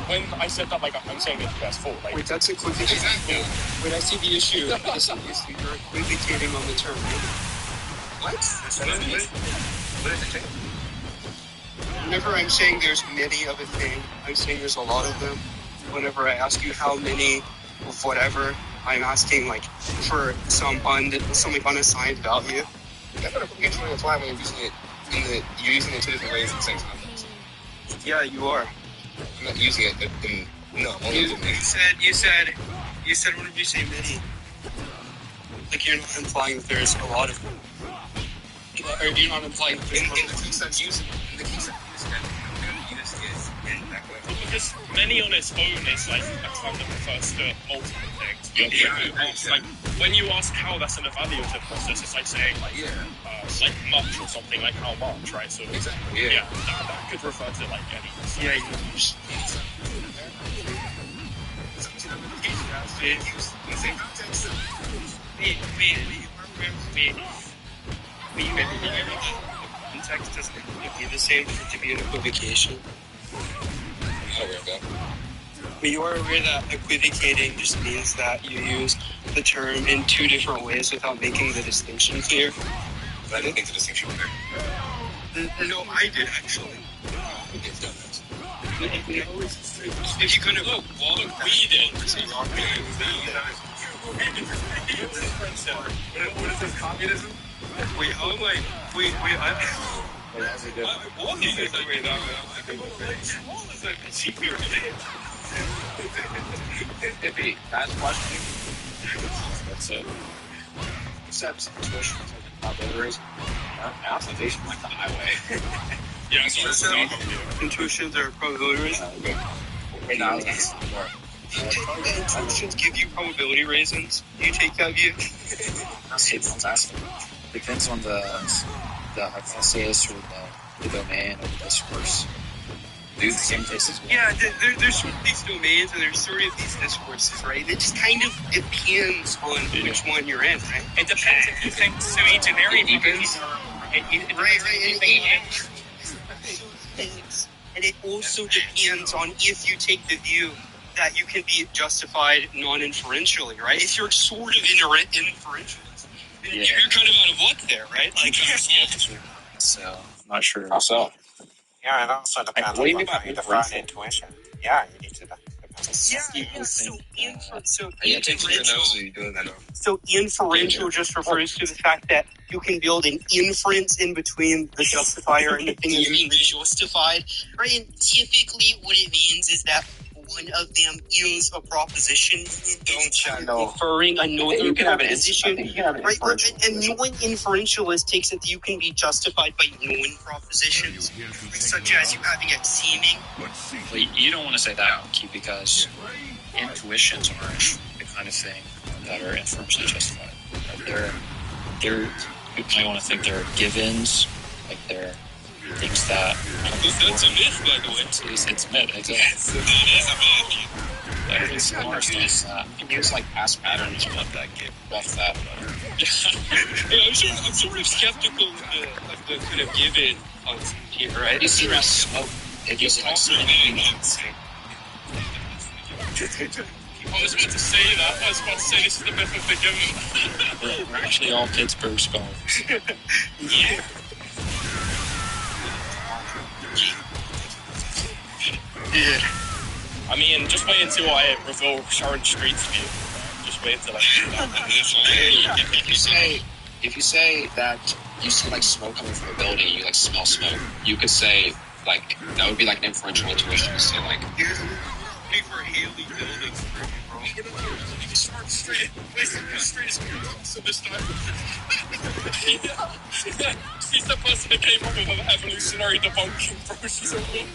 when I said that, like, I'm saying it as full. Like, Wait, that's equivocating. Wait, I see the issue. You're equivocating on the term. What? What is it? Whenever I'm saying there's many of a thing, I'm saying there's a lot of them. Whenever I ask you how many of whatever, I'm asking like for some unassigned value. That's what equivocation will apply when you're using it you're using it two different ways in the same context. Yeah, you are. I'm not using it in only in You said whenever you say many, like you're not implying that there's a lot of them. Or you're not implying that there's the case I'm using it, I'm going to use it in that way. because many on its own is like a term that refers to multiple things. But like when you ask how, that's an evaluative process. It's like saying like much or something, like how much, right? So exactly, yeah, that could refer to like any. Yeah. In the same context. Context doesn't have to be the same for it to be an equivocation. I'm not aware of that. But you are aware that equivocating just means that you use the term in two different ways without making the distinction clear. I didn't make the distinction clear. No, I did actually. If you couldn't look, we did. What is this, communism? Wait, how am I? Wait, What is this? Iffy, last question. That's it. Except intuition, probabilities. Application like the highway. Yeah, so intuitions are probability raisins? Intuitions give you probability raisins. Do you take that view? Depends on the hypothesis or the domain or the discourse. Do the same cases. Yeah, there's sort of these domains and there's sort of these discourses, right? It just kind of depends on which one you're in, right? It depends if you think so each and every And it also depends on if you take the view that you can be justified non-inferentially, right? If you're sort of inferentialist, then you're kind of out of luck there, right? Like, So, I'm not sure. How so? Yeah, it also depends What do you on mean by how you define intuition. Yeah, you need to define. So inferential just refers to the fact that you can build an inference in between the justifier and the thing that's being justified, right? And typically what it means is that one of them is a proposition inferring another proposition, right? And non-inferentialist takes it that you can be justified by non-propositions, such as you having a seeming. Well, you don't want to say that, Key, because intuitions aren't the kind of thing that are inferentially justified. They're you might want to think they're givens, like they're things that. That's a myth, by the way. It's a myth. It's smaller stuff that You can use like past patterns of that game. buff that. I'm sort of skeptical of the kind of given concept here, right? You see that smoke. If you see like smoke. I was about to say that. I was about to say this is the myth of the given. We're actually all Pittsburgh scholars. Yeah. Yeah. I mean, just wait until I reveal Sharon Street's view. Just wait until I do that. If you say that you see like smoke coming from a building, you like smell smoke, you could say like that would be like an inferential intuition to say like For Haley buildings, bro. Sharon Street, basically straight as so this time. She's the person that came up with an evolutionary debunking, bro. She's so cool.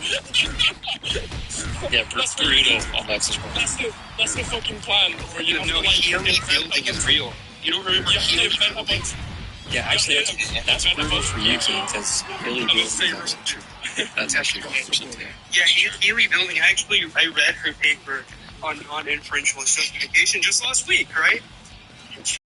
Yeah, brutal on that point. That's the fucking plan. Where you No, Haley building is real. You don't remember Haley building? Yeah, actually, that's brutal for you, Key, because Haley building is true. That's actually 100% there. Yeah, Haley building. I read her paper on non-inferentialist justification just last week, right?